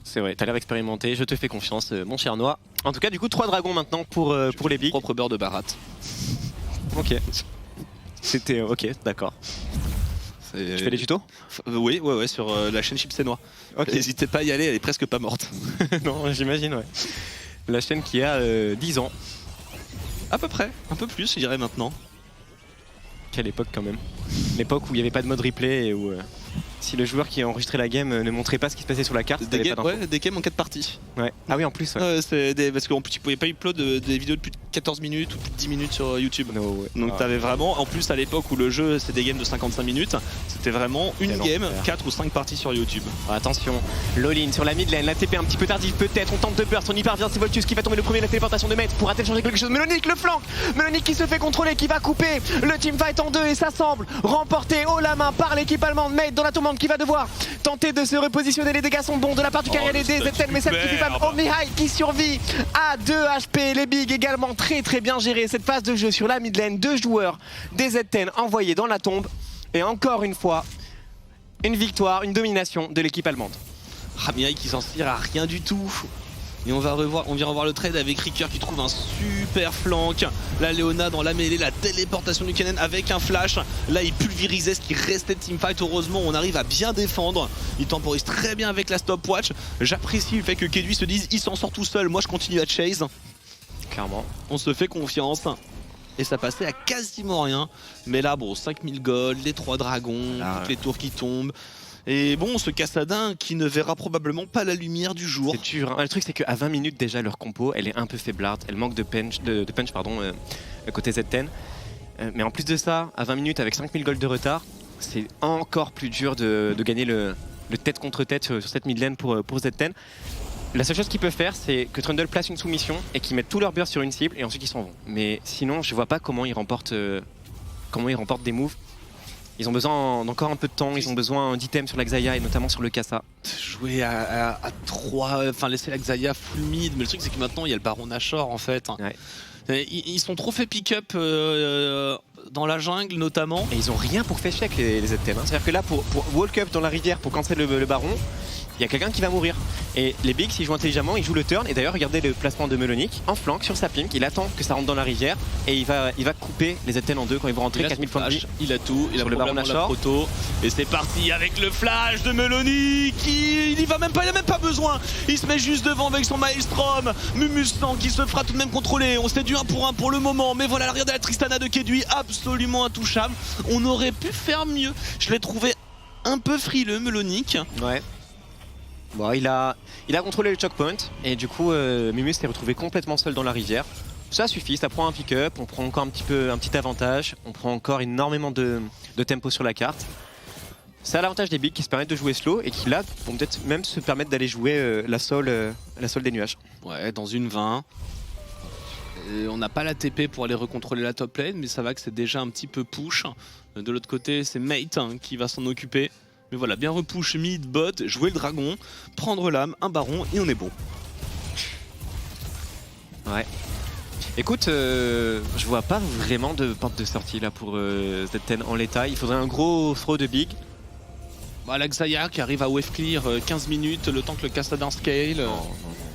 C'est vrai, t'as l'air expérimenté, je te fais confiance, mon cher Noah. En tout cas, du coup, 3 dragons maintenant pour les bigs. Propre beurre de Barat. Ok. C'était ok, d'accord. Tu fais les tutos? Oui, sur la chaîne Chips et Noix. Ok. N'hésitez pas à y aller, elle est presque pas morte. Non, j'imagine, ouais. La chaîne qui a 10 ans. À peu près, un peu plus, je dirais maintenant. Quelle époque quand même. L'époque où il n'y avait pas de mode replay et où si le joueur qui a enregistré la game ne montrait pas ce qui se passait sur la carte, des games en 4 parties. Ouais. Ah oui, en plus. Ouais. Parce qu'en plus tu pouvais pas upload des vidéos de plus de 14 minutes ou plus de 10 minutes sur YouTube. Donc t'avais vraiment, en plus à l'époque où le jeu c'est des games de 55 minutes, c'était vraiment une game, 4 ou 5 parties sur YouTube. Attention, Lolin sur la mid lane, la TP un petit peu tardive peut-être, on tente de burst, on y parvient, c'est Voltus qui va tomber le premier, la téléportation de Maître, pourra-t-elle changer quelque chose? Melonic le flank, Melonic qui se fait contrôler, qui va couper le teamfight en deux et ça semble remporté haut la main par l'équipe allemande. Maître dans la tourmente qui va devoir tenter de se repositionner, les dégâts sont bons de la part du carrière des ZN, mais celle qui fait pas Omnihide qui survit à 2 HP, les bigs également très bien géré cette phase de jeu sur la mid lane, 2 joueurs des ZN envoyés dans la tombe et encore une fois une victoire, une domination de l'équipe allemande. Omnihide qui s'en tire à rien du tout. Et on vient revoir le trade avec Ricker qui trouve un super flank. La Léona dans la mêlée, la téléportation du Kennen avec un flash. Là il pulvérisait ce qui restait de teamfight. Heureusement on arrive à bien défendre. Il temporise très bien avec la stopwatch. J'apprécie le fait que Kedui se dise il s'en sort tout seul, moi je continue à chase. Clairement. On se fait confiance. Et ça passait à quasiment rien. Mais là bon, 5000 gold, les 3 dragons, toutes les tours qui tombent. Et bon, ce Kassadin qui ne verra probablement pas la lumière du jour. C'est dur, hein. Le truc c'est qu'à 20 minutes déjà leur compo elle est un peu faiblarde, elle manque de punch, côté ZN. Mais en plus de ça, à 20 minutes avec 5000 gold de retard, c'est encore plus dur de gagner le tête contre tête sur cette mid lane pour ZN. La seule chose qu'ils peuvent faire c'est que Trundle place une soumission et qu'ils mettent tout leur burst sur une cible et ensuite ils s'en vont. Mais sinon je vois pas comment ils remportent des moves. Ils ont besoin d'encore un peu de temps, ils ont besoin d'items sur la Xayah et notamment sur le Kassa. Jouer à 3, enfin laisser la Xayah full mid, mais le truc c'est que maintenant il y a le Baron Nashor en fait. Ouais. Ils sont trop fait pick-up dans la jungle notamment. Et ils ont rien pour faire check les ZTM. C'est-à-dire que là pour walk up dans la rivière pour cancel le Baron, il y a quelqu'un qui va mourir. Et les bigs s'ils jouent intelligemment, ils jouent le turn. Et d'ailleurs regardez le placement de Melonic en flank sur sa pink, il attend que ça rentre dans la rivière et il va couper les ZTN en deux quand ils vont rentrer. 4000 points de vie. Il a tout, il a le Baron Nashor. Et c'est parti avec le flash de Melonic. Il a même pas besoin. Il se met juste devant avec son Maelstrom. Mumusang qui se fera tout de même contrôler. On s'est du 1 pour 1 pour le moment. Mais voilà, regardez la Tristana de Kedui, absolument intouchable. On aurait pu faire mieux. Je l'ai trouvé un peu frileux, Melonic. Ouais. Bon, il a contrôlé le choke point et du coup Mimus s'est retrouvé complètement seul dans la rivière. Ça suffit, ça prend un pick-up, on prend encore un petit avantage, on prend encore énormément de tempo sur la carte. C'est à l'avantage des bigs qui se permettent de jouer slow et qui là vont peut-être même se permettre d'aller jouer la Soul des nuages. Ouais, dans une 20. Et on n'a pas la TP pour aller recontrôler la top lane, mais ça va que c'est déjà un petit peu push. De l'autre côté, c'est Mate qui va s'en occuper. Mais voilà, bien repush mid, bot, jouer le dragon, prendre l'âme, un baron et on est bon. Ouais. Écoute, je vois pas vraiment de porte de sortie là pour ZN en l'état. Il faudrait un gros throw de big. Bah, la Xayah qui arrive à wave clear 15 minutes, le temps que le Kassadin scale. Non.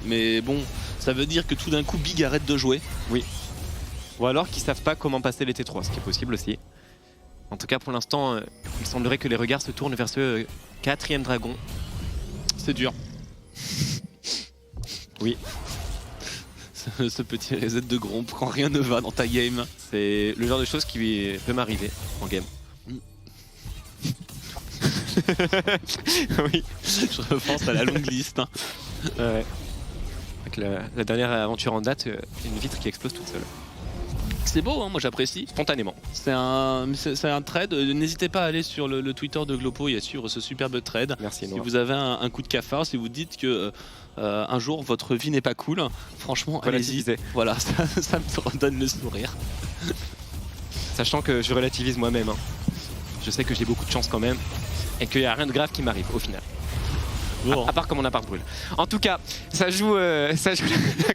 Mais bon, ça veut dire que tout d'un coup big arrête de jouer. Oui. Ou alors qu'ils savent pas comment passer les T3, ce qui est possible aussi. En tout cas pour l'instant, il semblerait que les regards se tournent vers ce 4e dragon. C'est dur. Oui. Ce petit reset de Gromp quand rien ne va dans ta game. C'est le genre de choses qui peut m'arriver en game. Oui. Je repense à la longue liste. Ouais. Avec la dernière aventure en date, une vitre qui explose toute seule. C'est beau, hein, moi j'apprécie. Spontanément. C'est un trade. N'hésitez pas à aller sur le Twitter de Glopo et à suivre ce superbe trade. Merci. Si vous avez un coup de cafard, si vous dites que un jour votre vie n'est pas cool, franchement, allez-y. Voilà, ça me redonne le sourire. Sachant que je relativise moi-même. Hein. Je sais que j'ai beaucoup de chance quand même et qu'il n'y a rien de grave qui m'arrive au final. Bon. À part que mon appart brûle. En tout cas, ça joue la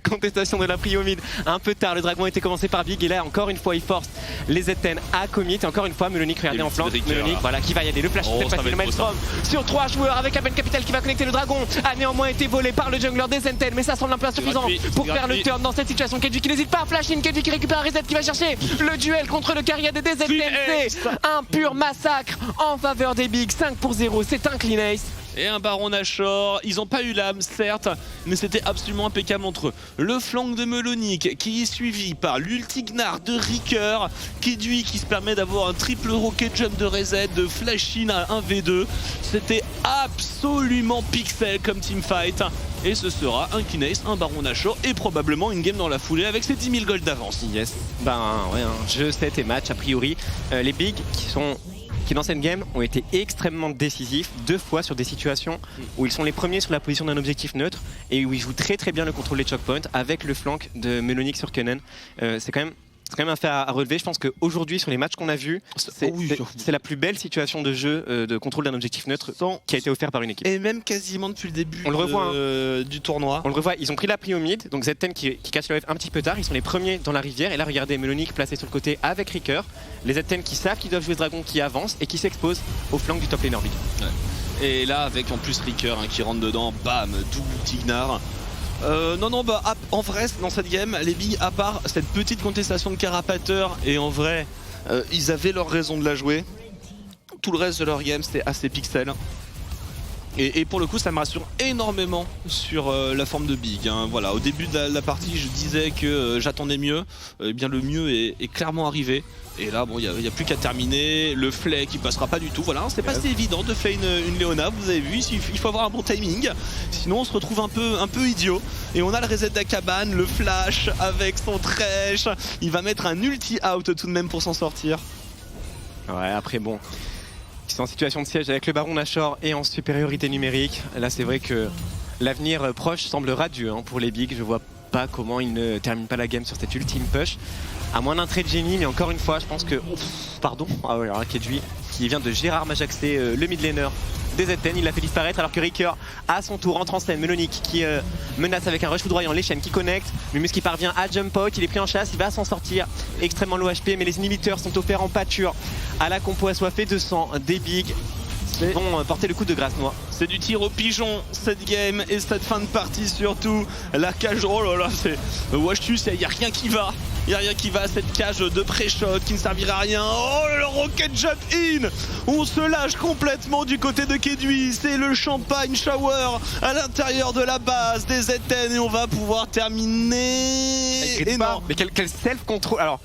contestation de la prio mid un peu tard. Le dragon a été commencé par Big et là encore une fois il force les Z10 à commit. Et encore une fois Melonic, regardez en flanc. Melonic, voilà qui va y aller. Le flash c'est facile. Le maelstrom sur 3 joueurs avec Aben Capital qui va connecter le dragon. A néanmoins été volé par le jungler des Z10. Mais ça semble un peu insuffisant pour faire le turn dans cette situation. Kedji qui n'hésite pas à flash in. Kedji qui récupère un reset qui va chercher le duel contre le carrière des Z10. C'est un pur massacre en faveur des Big. 5-0, c'est un clean ace. Et un Baron Nashor, ils n'ont pas eu l'âme certes, mais c'était absolument impeccable entre eux. Le flank de Melonic qui est suivi par l'ultignar de Ricker, Kedui qui se permet d'avoir un triple rocket jump de reset, de flash-in à 1v2. C'était absolument pixel comme teamfight. Et ce sera un Kinace, un Baron Nashor et probablement une game dans la foulée avec ses 10 000 gold d'avance. Yes, ben ouais, jeu 7 et match a priori. Les Big qui dans cette game ont été extrêmement décisifs 2 fois sur des situations où ils sont les premiers sur la position d'un objectif neutre et où ils jouent très bien le contrôle des choke points avec le flank de Melonic sur Kennen. C'est quand même un fait à relever. Je pense qu'aujourd'hui, sur les matchs qu'on a vus, c'est la plus belle situation de jeu de contrôle d'un objectif neutre qui a été offert par une équipe. Et même quasiment depuis le début on le revoit, du tournoi. On le revoit, ils ont pris la prio mid, donc Z10 qui casse le wave un petit peu tard, ils sont les premiers dans la rivière. Et là, regardez Melonic placé sur le côté avec Ricker. Les Z10 qui savent qu'ils doivent jouer ce dragon qui avance et qui s'exposent au flanc du top laner Big. Ouais. Et là, avec en plus Ricker qui rentre dedans, bam, double Tignar. Non, bah en vrai, dans cette game, les Big, à part cette petite contestation de carapateur, et en vrai, ils avaient leur raison de la jouer. Tout le reste de leur game, c'était assez pixel. Et pour le coup, ça me rassure énormément sur la forme de Big. Hein. Voilà, au début de la partie, je disais que j'attendais mieux. Eh bien, le mieux est clairement arrivé. Et là, bon, il n'y a plus qu'à terminer. Le flay qui passera pas du tout. Voilà, c'est pas si évident de faire une Léona. Vous avez vu, il faut avoir un bon timing. Sinon, on se retrouve un peu idiot. Et on a le reset d'Akaban, le flash avec son trèche. Il va mettre un ulti out tout de même pour s'en sortir. Ouais, après, bon. Ils sont en situation de siège avec le Baron Nashor et en supériorité numérique. Là, c'est vrai que l'avenir proche semble radieux pour les Bigs. Je vois pas comment ils ne terminent pas la game sur cette ultime push. À moins d'un trait de génie, mais encore une fois, je pense que... pardon, ah ouais, alors Kedui qui vient de Gérard Majaxé, le mid laner des Z10, il l'a fait disparaître alors que Ricker à son tour entre en scène. Melonic qui menace avec un rush foudroyant, les chaînes qui connectent, Mumus qui parvient à jump out, il est pris en chasse, il va s'en sortir, extrêmement low HP, mais les inhibiteurs sont offerts en pâture à la compo assoiffée de sang des Big qui vont porter le coup de grâce noix. C'est du tir au pigeon cette game et cette fin de partie surtout. La cage, oh là là, c'est Washtus, il n'y a rien qui va. Il n'y a rien qui va à cette cage de pré-shot qui ne servira à rien. Oh, le rocket jump in. On se lâche complètement du côté de Kedui. C'est le champagne shower à l'intérieur de la base des Z10 et on va pouvoir terminer. Et non. Mais quel self-control. Alors,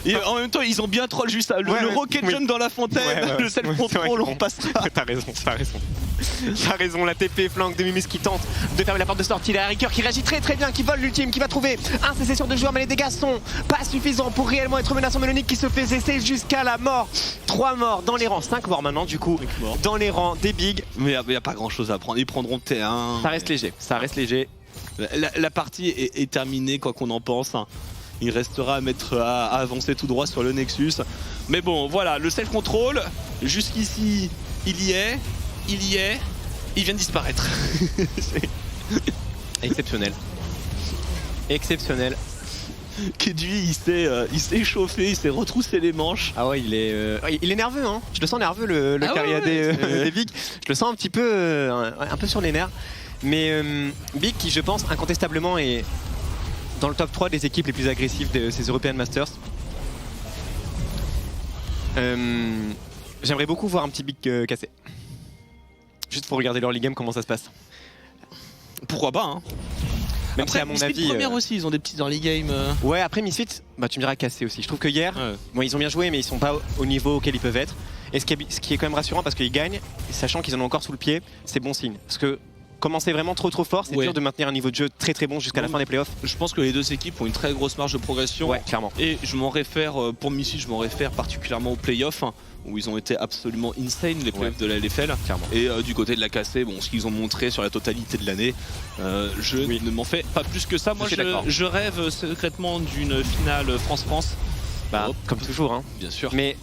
et en même temps, ils ont bien troll juste ça. Le rocket jump dans la fontaine, le self-control, on passe pas. T'as raison. T'as raison, la TP flank de Mumus qui tente de fermer la porte de sortie. La Ricker qui réagit très bien, qui vole l'ultime, qui va trouver un CC sur 2 joueurs, mais les dégâts sont pas suffisants pour réellement être menaçant. Melonic qui se fait cesser jusqu'à la mort. 3 morts dans les rangs, 5 morts maintenant du coup, dans les rangs des Big. Mais il n'y a pas grand chose à prendre, ils prendront T1. Ça reste léger. La partie est terminée quoi qu'on en pense. Il restera à avancer tout droit sur le Nexus. Mais bon, voilà, le self-control, jusqu'ici, il vient de disparaître. Exceptionnel. Kedui, il s'est chauffé, il s'est retroussé les manches. Ah ouais, il est nerveux, hein. Je le sens nerveux, le carrière des Big. Je le sens un petit peu, un peu sur les nerfs. Mais Big qui, je pense, incontestablement est dans le top 3 des équipes les plus agressives de ces European Masters. J'aimerais beaucoup voir un petit Big cassé. Juste pour regarder leur league game, comment ça se passe. Pourquoi pas, hein. Même après, si à mon avis, première aussi, ils ont des petits early game. Ouais, après Misfit, bah tu me diras cassé aussi. Je trouve que hier, bon, ils ont bien joué, mais ils sont pas au niveau auquel ils peuvent être. Et ce qui est quand même rassurant parce qu'ils gagnent, sachant qu'ils en ont encore sous le pied, c'est bon signe. Parce que commencé vraiment trop fort, c'est dur de maintenir un niveau de jeu très bon jusqu'à la fin des playoffs. Je pense que les deux équipes ont une très grosse marge de progression. Ouais, clairement. Et je m'en réfère, pour Missy, je m'en réfère particulièrement aux playoffs, où ils ont été absolument insane, les playoffs de la LFL. Clairement. Et du côté de la KC, bon, ce qu'ils ont montré sur la totalité de l'année, je ne m'en fais pas plus que ça. Moi, je rêve secrètement d'une finale France-France. Bah, comme toujours, hein. Bien sûr. Mais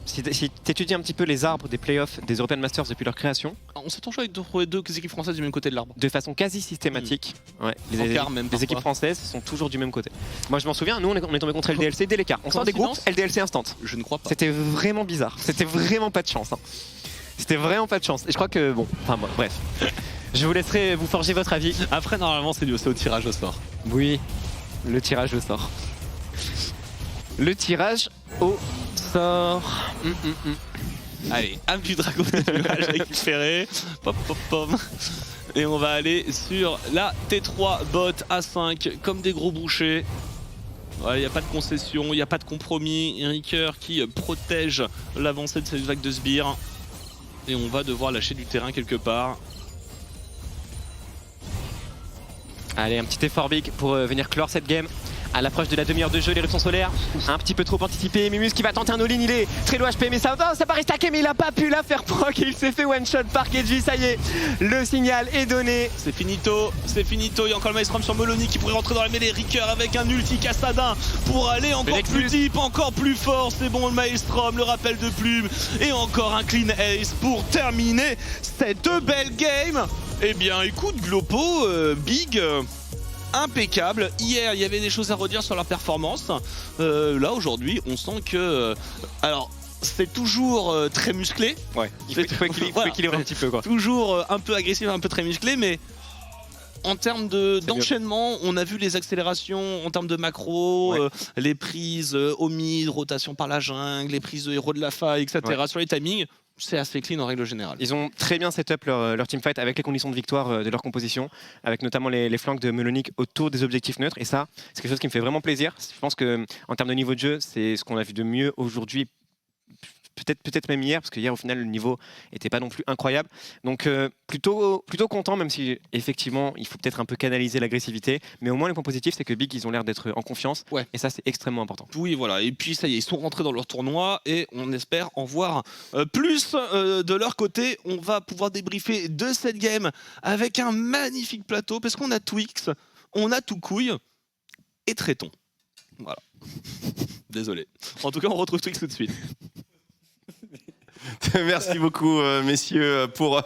si tu étudies un petit peu les arbres des playoffs des European Masters depuis leur création, on s'est toujours avec deux équipes françaises du même côté de l'arbre. De façon quasi systématique, les équipes françaises sont toujours du même côté. Moi je m'en souviens, nous on est tombé contre LDLC dès l'écart. On sort des groupes, LDLC instant. Je ne crois pas. C'était vraiment bizarre, c'était vraiment pas de chance. Hein. C'était vraiment pas de chance. Et je crois que bon, enfin bref. Je vous laisserai vous forger votre avis. Après normalement c'est au tirage au sort. Oui, le tirage au sort. Le tirage au sort. Allez, âme du dragon de nuage récupéré. Pop. Et on va aller sur la T3 bot A5 comme des gros bouchers. Il n'y a pas de concession, il n'y a pas de compromis. Ricker qui protège l'avancée de cette vague de sbires. Et on va devoir lâcher du terrain quelque part. Allez, un petit effort big pour venir clore cette game. À l'approche de la demi-heure de jeu, l'éruption solaire, un petit peu trop anticipé. Mimus qui va tenter un all-in, il est très low HP, mais ça paraît stacké, mais il a pas pu la faire proc. Il s'est fait one-shot par Keji, ça y est, le signal est donné. C'est finito. Il y a encore le Maelstrom sur Melony qui pourrait rentrer dans la mêlée. Ricker avec un ulti Kassadin pour aller encore plus deep, encore plus fort. C'est bon, le Maelstrom, le rappel de plume. Et encore un clean ace pour terminer cette belle game. Eh bien, écoute, Glopo, Big... impeccable. Hier, il y avait des choses à redire sur leur performance. Là, aujourd'hui, on sent que... alors, c'est toujours très musclé. Ouais, il faut équilibrer un petit peu, quoi. Toujours un peu agressif, un peu très musclé, mais... en termes d'enchaînement, on a vu les accélérations en termes de macro, les prises au mid, rotation par la jungle, les prises de héros de la faille, etc. Sur les timings. C'est assez clean en règle générale. Ils ont très bien set up leur teamfight avec les conditions de victoire de leur composition, avec notamment les flanks de Melonic autour des objectifs neutres. Et ça, c'est quelque chose qui me fait vraiment plaisir. Je pense qu'en termes de niveau de jeu, c'est ce qu'on a vu de mieux aujourd'hui. Peut-être même hier, parce que hier au final le niveau était pas non plus incroyable. Donc plutôt content, même si effectivement il faut peut-être un peu canaliser l'agressivité. Mais au moins le point positif, c'est que Big, ils ont l'air d'être en confiance. Et ça, c'est extrêmement important. Oui, voilà. Et puis ça y est, ils sont rentrés dans leur tournoi et on espère en voir plus de leur côté. On va pouvoir débriefer de cette game avec un magnifique plateau, parce qu'on a Twix, on a Toukouille et Tréton. Voilà. Désolé. En tout cas, on retrouve Twix tout de suite. Merci beaucoup messieurs pour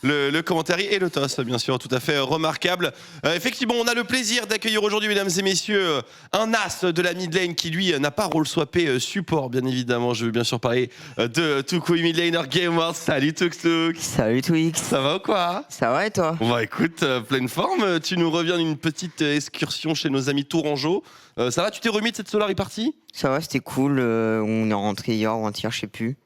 le commentaire et le toss, bien sûr, tout à fait remarquable. Effectivement, on a le plaisir d'accueillir aujourd'hui, mesdames et messieurs, un as de la mid lane qui lui n'a pas rôle swappé support, bien évidemment. Je veux bien sûr parler de Toukouille, mid laner Game World. Salut Touk. Salut Twix. Ça va ou quoi? Ça va et toi? Bon bah écoute, pleine forme. Tu nous reviens d'une petite excursion chez nos amis Tourangeau. Ça va, tu t'es remis de cette Solari partie? Ça va, c'était cool. On est rentré hier ou avant-hier, je sais plus.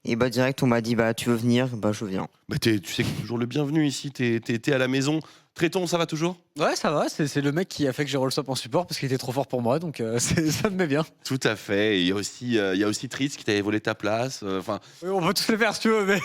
Et bah direct, on m'a dit bah tu veux venir, bah je viens. Bah tu sais que t'es toujours le bienvenu ici, t'es à la maison. Tréton, ça va toujours? Ouais, ça va, c'est le mec qui a fait que j'ai roll swap en support parce qu'il était trop fort pour moi, donc ça me met bien. Tout à fait, et il y a aussi Tritz qui t'avait volé ta place. Oui, on peut tous les faire si tu veux, mais...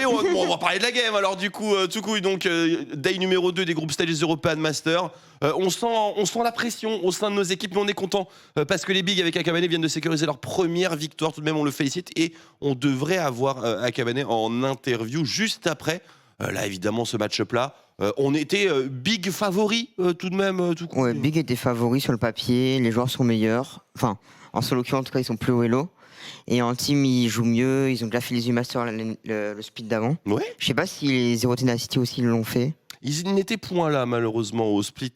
on va parler de la game alors du coup, Toukouille, donc day numéro 2 des groupes Stages European Master. On sent la pression au sein de nos équipes, mais on est content parce que les Bigs avec Akabane viennent de sécuriser leur première victoire, tout de même on le félicite, et on devrait avoir Akabane en interview juste après. Là évidemment ce match-up là, on était Big favori tout de même, tout coup. Ouais, Big était favori sur le papier, les joueurs sont meilleurs. Enfin, en solo queue en tout cas ils sont plus haut elo. Et en team ils jouent mieux, ils ont déjà fait les U-Master le split d'avant. Ouais. Je sais pas si les Zero Tenacity aussi l'ont fait. Ils n'étaient point là malheureusement au split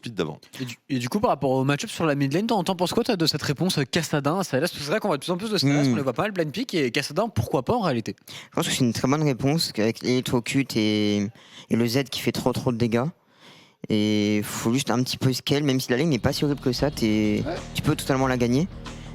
d'avant. Et du coup par rapport au match-up sur la mid lane, t'en penses quoi de cette réponse Kassadin, Sylas? Parce que c'est vrai qu'on voit de plus en plus de Sylas, on les voit pas mal blind pick, et Kassadin pourquoi pas en réalité? Je pense que c'est une très bonne réponse avec l'électrocute et le Z qui fait trop de dégâts. Et faut juste un petit peu scale, même si la lane n'est pas si horrible que ça, tu peux totalement la gagner.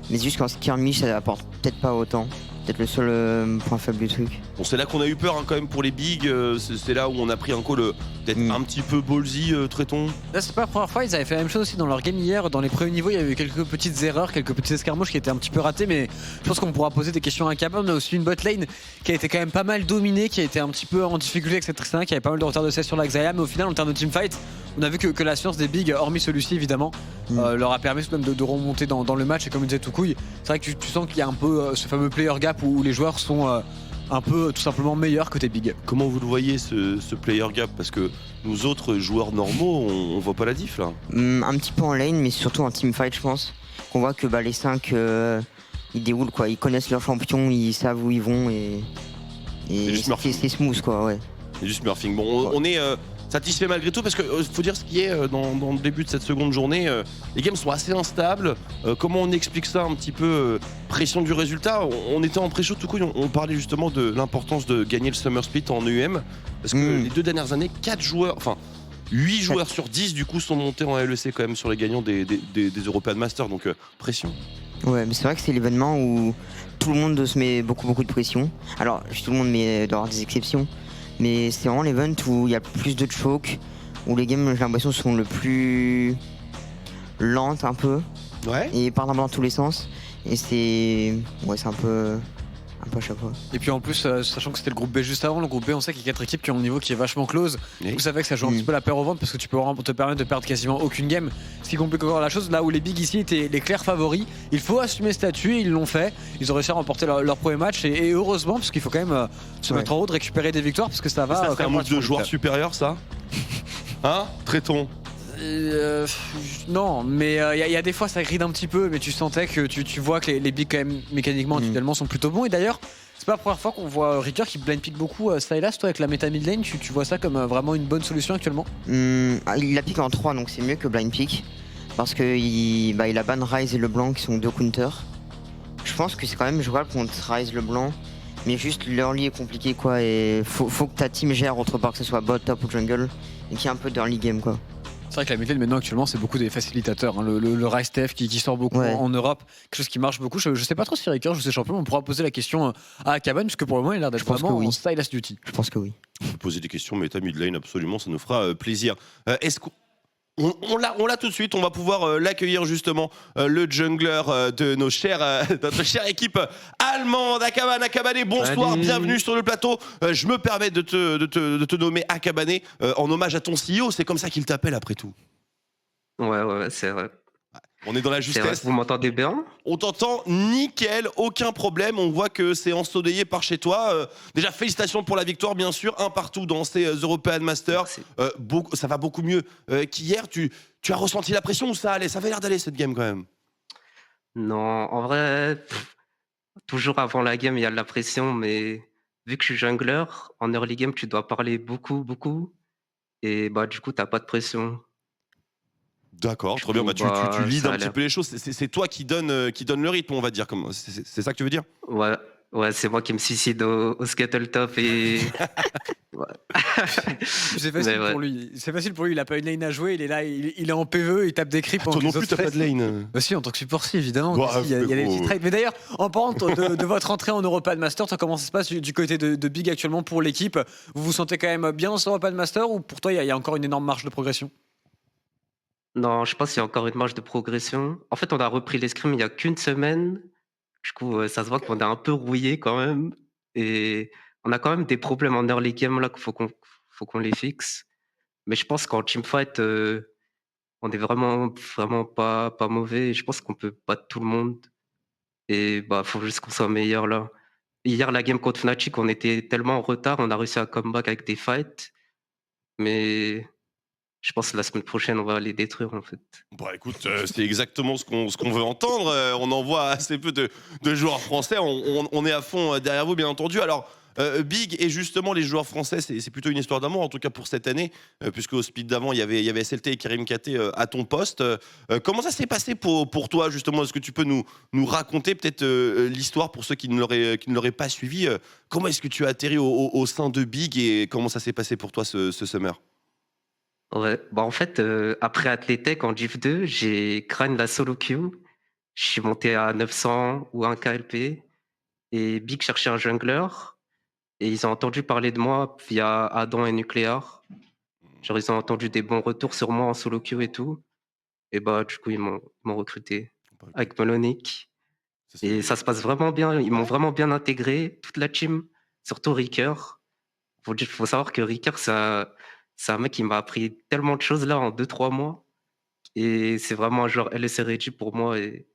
Mais c'est juste qu'en skirmish ça apporte peut-être pas autant. Peut-être le seul point faible du truc. Bon, c'est là qu'on a eu peur quand même pour les bigs. C'est là où on a pris un call peut-être un petit peu ballsy, traitons. Là, c'est pas la première fois, ils avaient fait la même chose aussi dans leur game hier. Dans les premiers niveaux, il y avait eu quelques petites erreurs, quelques petites escarmouches qui étaient un petit peu ratées, mais je pense qu'on pourra poser des questions à Cabane. On a aussi une bot lane qui a été quand même pas mal dominée, qui a été un petit peu en difficulté avec cette Tristana, qui avait pas mal de retard de 16 sur la Xayah, mais au final, en termes de teamfight, on a vu que la science des bigs, hormis celui-ci évidemment, leur a permis tout de même de remonter dans le match. Et comme disait Toukouille, c'est vrai que tu sens qu'il y a un peu ce fameux player gap où les joueurs sont un peu tout simplement meilleurs côté big. Comment vous le voyez ce player gap? Parce que nous autres joueurs normaux, on voit pas la diff là. Un petit peu en lane, mais surtout en teamfight, je pense. Qu'on voit que les 5 ils déroulent quoi, ils connaissent leur champion, ils savent où ils vont et c'est smooth quoi, ouais. C'est juste Murphing. Bon, on est satisfait malgré tout parce que faut dire ce qui est dans le début de cette seconde journée. Les games sont assez instables. Comment on explique ça un petit peu? Pression du résultat. On était en pré-show tout coup, on parlait justement de l'importance de gagner le Summer Split en EM parce que les 2 dernières années, 8 joueurs sur 10 du coup sont montés en LEC quand même sur les gagnants des European Masters, donc pression. Ouais, mais c'est vrai que c'est l'événement où tout le monde se met beaucoup de pression. Alors, tout le monde met d'avoir des exceptions, mais c'est vraiment l'event où il y a plus de choke, où les games, j'ai l'impression, sont le plus lentes un peu, et partent un peu dans tous les sens. Et c'est un peu à chaque fois. Et puis en plus, sachant que c'était le groupe B juste avant, le groupe B, on sait qu'il y a 4 équipes qui ont un niveau qui est vachement close. Vous savez que ça joue un petit peu la paire au ventre parce que tu peux vraiment te permettre de perdre quasiment aucune game. Ce qui complique encore la chose, là où les bigs ici étaient les clairs favoris, il faut assumer ce statut, ils l'ont fait. Ils ont réussi à remporter leur premier match et heureusement, parce qu'il faut quand même se mettre en haut, de récupérer des victoires parce que ça va. Ça, c'est un move de joueurs supérieurs, ça. Hein, traitons. Non, mais il y a des fois ça gride un petit peu, mais tu sentais que tu vois que les bigs quand même mécaniquement individuellement sont plutôt bons. Et d'ailleurs, c'est pas la première fois qu'on voit Ricker qui blind pick beaucoup Sylas. Toi avec la méta mid lane, tu vois ça comme vraiment une bonne solution actuellement? Il la pique en 3, donc c'est mieux que blind pick parce que il a ban Ryze et LeBlanc qui sont 2 counters. Je pense que c'est quand même jouable contre Ryze LeBlanc, mais juste l'early est compliqué quoi, et faut que ta team gère autre part, que ce soit bot, top ou jungle, et qu'il y ait un peu d'early game quoi. C'est vrai que la mid lane maintenant actuellement c'est beaucoup des facilitateurs, hein. Le Ryze TF qui sort beaucoup en Europe, quelque chose qui marche beaucoup. Je sais pas trop si Ricker, je sais champion, on pourra poser la question à Cabane puisque pour le moment il a l'air d'être vraiment en Sylas duty. Je pense que oui. On peut poser des questions, mais ta mid lane absolument, ça nous fera plaisir. Est-ce qu'on on l'a tout de suite, on va pouvoir l'accueillir justement, le jungler de notre chère équipe allemande, Akabane. Akabane, bonsoir, bienvenue sur le plateau. Je me permets de te nommer Akabane en hommage à ton CEO, c'est comme ça qu'il t'appelle après tout. Ouais, c'est vrai. On est dans la justesse. Vous m'entendez bien? On t'entend nickel, aucun problème. On voit que c'est ensoleillé par chez toi. Déjà, félicitations pour la victoire, bien sûr. 1 partout dans ces European Masters. Ça va beaucoup mieux qu'hier. Tu as ressenti la pression ou ça allait? Ça avait l'air d'aller cette game quand même. Non, en vrai, toujours avant la game, il y a de la pression. Mais vu que je suis jungler, en early game, tu dois parler beaucoup. Et du coup, t'as pas de pression. D'accord, très bien. Tu leads un petit peu les choses. C'est toi qui donne le rythme, on va dire. C'est ça que tu veux dire? Ouais, c'est moi qui me suicide au Scuttletop et. C'est facile pour lui. C'est facile pour lui. Il a pas une lane à jouer. Il est là, il est en PvE, il tape des creeps. Toi non plus, t'as pas de lane. Bah si, en tant que support, si, évidemment. Il y a des petits trades. Mais d'ailleurs, en parlant de votre entrée en European Master, toi, comment ça se passe du côté de Big actuellement pour l'équipe? Vous vous sentez quand même bien dans ce European Master ou pour toi, il y a encore une énorme marge de progression? Non, je pense qu'il y a encore une marge de progression. En fait, on a repris l'escrime il y a qu'une semaine. Du coup, ça se voit qu'on est un peu rouillé quand même. Et on a quand même des problèmes en early game là qu'il faut qu'on les fixe. Mais je pense qu'en teamfight, on est vraiment pas mauvais. Et je pense qu'on peut battre tout le monde. Et faut juste qu'on soit meilleur là. Hier, la game contre Fnatic, on était tellement en retard, on a réussi à comeback avec des fights. Mais je pense que la semaine prochaine, on va les détruire en fait. Écoute, c'est exactement ce qu'on veut entendre. On en voit assez peu de joueurs français. On est à fond derrière vous, bien entendu. Alors, Big et justement les joueurs français, c'est plutôt une histoire d'amour, en tout cas pour cette année, puisque au split d'avant, il y avait SLT et Karim Katé à ton poste. Comment ça s'est passé pour toi, justement? Est-ce que tu peux nous raconter peut-être l'histoire pour ceux qui ne l'auraient pas suivi? Comment est-ce que tu as atterri au sein de Big et comment ça s'est passé pour toi ce summer? Ouais, en fait, après Athletech en Div 2, j'ai grind la solo queue. Je suis monté à 900 ou 1 KLP. Et Big cherchait un jungler. Et ils ont entendu parler de moi via Adam et Nucléar. Genre, ils ont entendu des bons retours sur moi en solo queue et tout. Et bah, du coup, ils m'ont recruté avec Melonic. Ça, c'est- Et ça se passe vraiment bien. Ils m'ont vraiment bien intégré, toute la team, surtout Ricker. Faut savoir que Ricker, c'est un mec qui m'a appris tellement de choses là en 2-3 mois. Et c'est vraiment un joueur LSRG pour moi. Et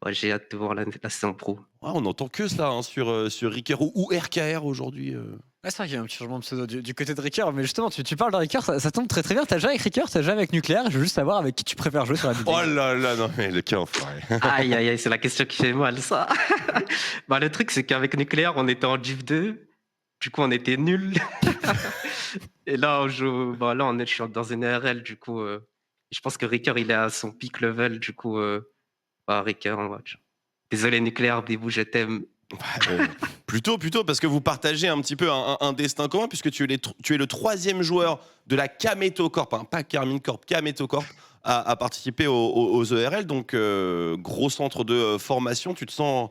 ouais, j'ai hâte de voir la saison pro. Ouais, on n'entend que ça hein, sur Ricker ou RKR aujourd'hui. Ouais, c'est vrai qu'il y a un petit changement de pseudo du côté de Ricker, mais justement, tu parles de Ricker, ça tombe très très bien. T'as joué avec Ricker, t'as joué avec Nucléaire, je veux juste savoir avec qui tu préfères jouer sur la BD. Oh là là, non mais le cas enfoiré. Aïe, aïe, aïe, c'est la question qui fait mal, ça. Bah, le truc, c'est qu'avec Nucléaire, on était en Div 2. Du coup, on était nuls. Et là, on joue. Bah, là, je suis dans une ARL. Du coup, je pense que Ricker, il est à son peak level. Du coup, bah, Ricker, on va. Désolé, Nucléaire, Bibou, je t'aime. Plutôt, parce que vous partagez un petit peu un destin commun, puisque tu es le 3e joueur de la Kameto Corp, hein, pas Carmine Corp, Kameto Corp, à participer aux ERL, donc gros centre de formation. Tu te sens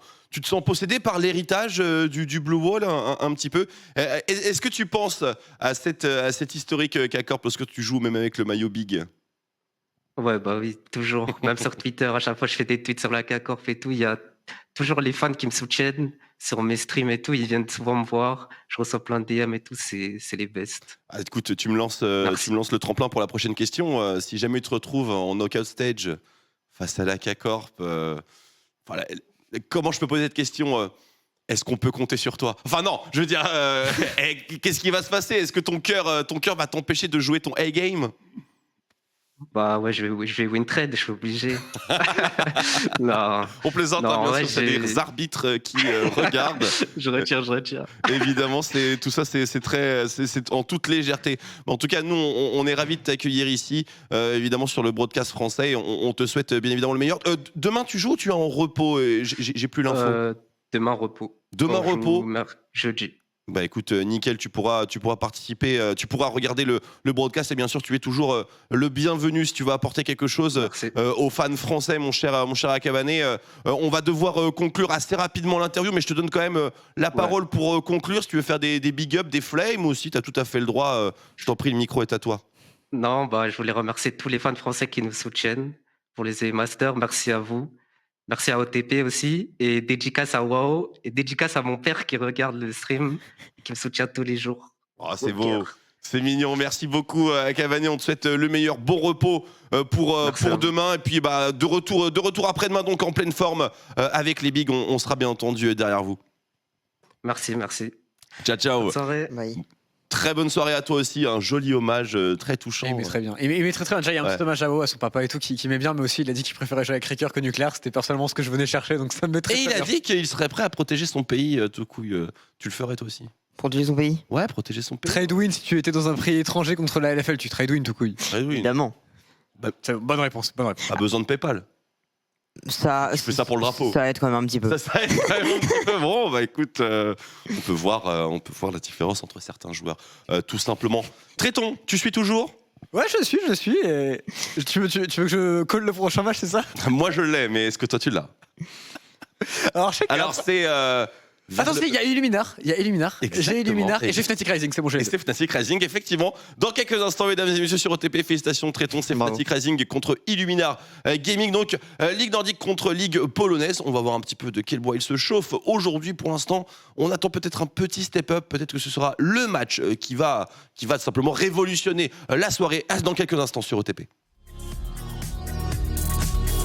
possédé par l'héritage du Blue Wall un petit peu. Est-ce que tu penses à cette historique K-Corp lorsque tu joues même avec le maillot Big? Ouais, bah oui, toujours. Même sur Twitter, à chaque fois je fais des tweets sur la K-Corp et tout, il y a toujours les fans qui me soutiennent sur mes streams et tout. Ils viennent souvent me voir. Je reçois plein de DM et tout. C'est les best. Ah, écoute, tu me lances le tremplin pour la prochaine question. Si jamais tu te retrouves en knockout stage face à la K-Corp, voilà, comment je peux poser cette question est-ce qu'on peut compter sur toi? Enfin non, je veux dire, qu'est-ce qui va se passer? Est-ce que ton cœur va t'empêcher de jouer ton A-game? Bah ouais, je vais win trade, je suis obligé. Non, On plaisante, Non, hein, bien ouais, sûr, c'est des arbitres qui regardent. je retire. Évidemment, tout ça, c'est en toute légèreté. Mais en tout cas, nous, on est ravis de t'accueillir ici, évidemment, sur le broadcast français. Et on te souhaite bien évidemment le meilleur. Demain, tu joues ou tu es en repos? J'ai plus l'info. Demain, repos. Demain, On joue repos. Jeudi. Bah écoute, nickel, tu pourras participer, tu pourras regarder le broadcast et bien sûr tu es toujours le bienvenu si tu veux apporter quelque chose aux fans français, mon cher Akabané. On va devoir conclure assez rapidement l'interview, mais je te donne quand même la parole pour conclure. Si tu veux faire des big up, des flames aussi, tu as tout à fait le droit. Je t'en prie, le micro est à toi. Non, bah je voulais remercier tous les fans français qui nous soutiennent pour les masters. Merci à vous. Merci à OTP aussi, et dédicace à WoW, et dédicace à mon père qui regarde le stream, qui me soutient tous les jours. Oh, c'est beau, c'est mignon. Merci beaucoup, Cavani. On te souhaite le meilleur, bon repos pour demain, et puis de retour après-demain, donc en pleine forme avec les bigs. On sera bien entendu derrière vous. Merci. Ciao, ciao. Bonne soirée. Bye. Très bonne soirée à toi aussi, un joli hommage très touchant. Il met très bien. Il met très bien. Déjà, il y a un petit hommage à son papa et tout qui met bien, mais aussi il a dit qu'il préférait jouer avec Ricker que Nucléaire. C'était personnellement ce que je venais chercher, donc ça me met très Et très il a bien. dit qu'il serait prêt à protéger son pays, tout coup. Tu le ferais toi aussi? Protéger son pays? Ouais, protéger son pays. Trade win, si tu étais dans un pays étranger contre la LFL, tu trade win tout couille. Ouais, oui. Évidemment. Bonne réponse. Pas besoin de PayPal. Ça, Je fais ça pour le drapeau. Ça aide quand même un petit peu. Ça aide vraiment un petit peu. Bon, bah écoute, on peut voir la différence entre certains joueurs, tout simplement. Tréton, tu suis toujours? Ouais, je suis. Et... Tu veux que je colle le prochain match, c'est ça? Moi, je l'ai, mais est-ce que toi, tu l'as? Alors, c'est... Attends, il y a Illuminar. J'ai Illuminar et j'ai Fnatic Rising, c'est bon, j'ai Et c'est Fnatic Rising, effectivement. Dans quelques instants, mesdames et messieurs, sur OTP, félicitations, Tréton, c'est Fnatic Rising contre Illuminar Gaming. Donc, Ligue nordique contre Ligue polonaise. On va voir un petit peu de quel bois il se chauffe. Aujourd'hui, pour l'instant, on attend peut-être un petit step-up. Peut-être que ce sera le match qui va simplement révolutionner la soirée. Dans quelques instants sur OTP.